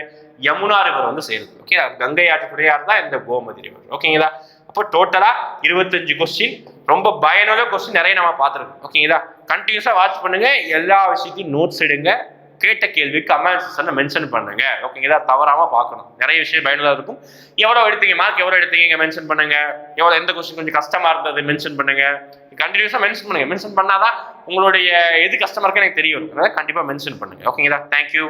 யமுனா ரிவர் வந்து சேருது. ஓகே, கங்கை ஆற்று துணையாறு தான் இந்த கோமதி ரிவர். ஓகேங்களா? அப்போ டோட்டலா 25 கொஸ்டின், ரொம்ப பயனுள்ள கொஸ்டின் நிறைய நம்ம பார்த்துருக்கோம். ஓகேங்களா? கண்டினியூஸா வாட்ச் பண்ணுங்க, எல்லா விஷயத்தையும் நோட்ஸ் எடுங்க, கேட்ட கேள்வி கமெண்ட் செக்ஷன்ல மென்ஷன் பண்ணுங்க. ஓகேங்களா? தவறாம பார்க்கணும், நிறைய விஷயம் பயனுள்ளதா இருக்கும். எவ்வளவு எடுத்தீங்க மார்க், எவ்வளவு எடுத்தீங்க மென்ஷன் பண்ணுங்க. எவ்வளவு எந்த கொஸ்டின் கொஞ்சம் கஷ்டமா இருந்தது மென்ஷன் பண்ணுங்க. கண்டினியூஸா மென்ஷன் பண்ணுங்க. மென்ஷன் பண்ணாதான் உங்களுடைய எது கஷ்டமா இருக்கு எனக்கு தெரியும். கண்டிப்பா மென்ஷன் பண்ணுங்க. ஓகேங்களா? தேங்க்யூ.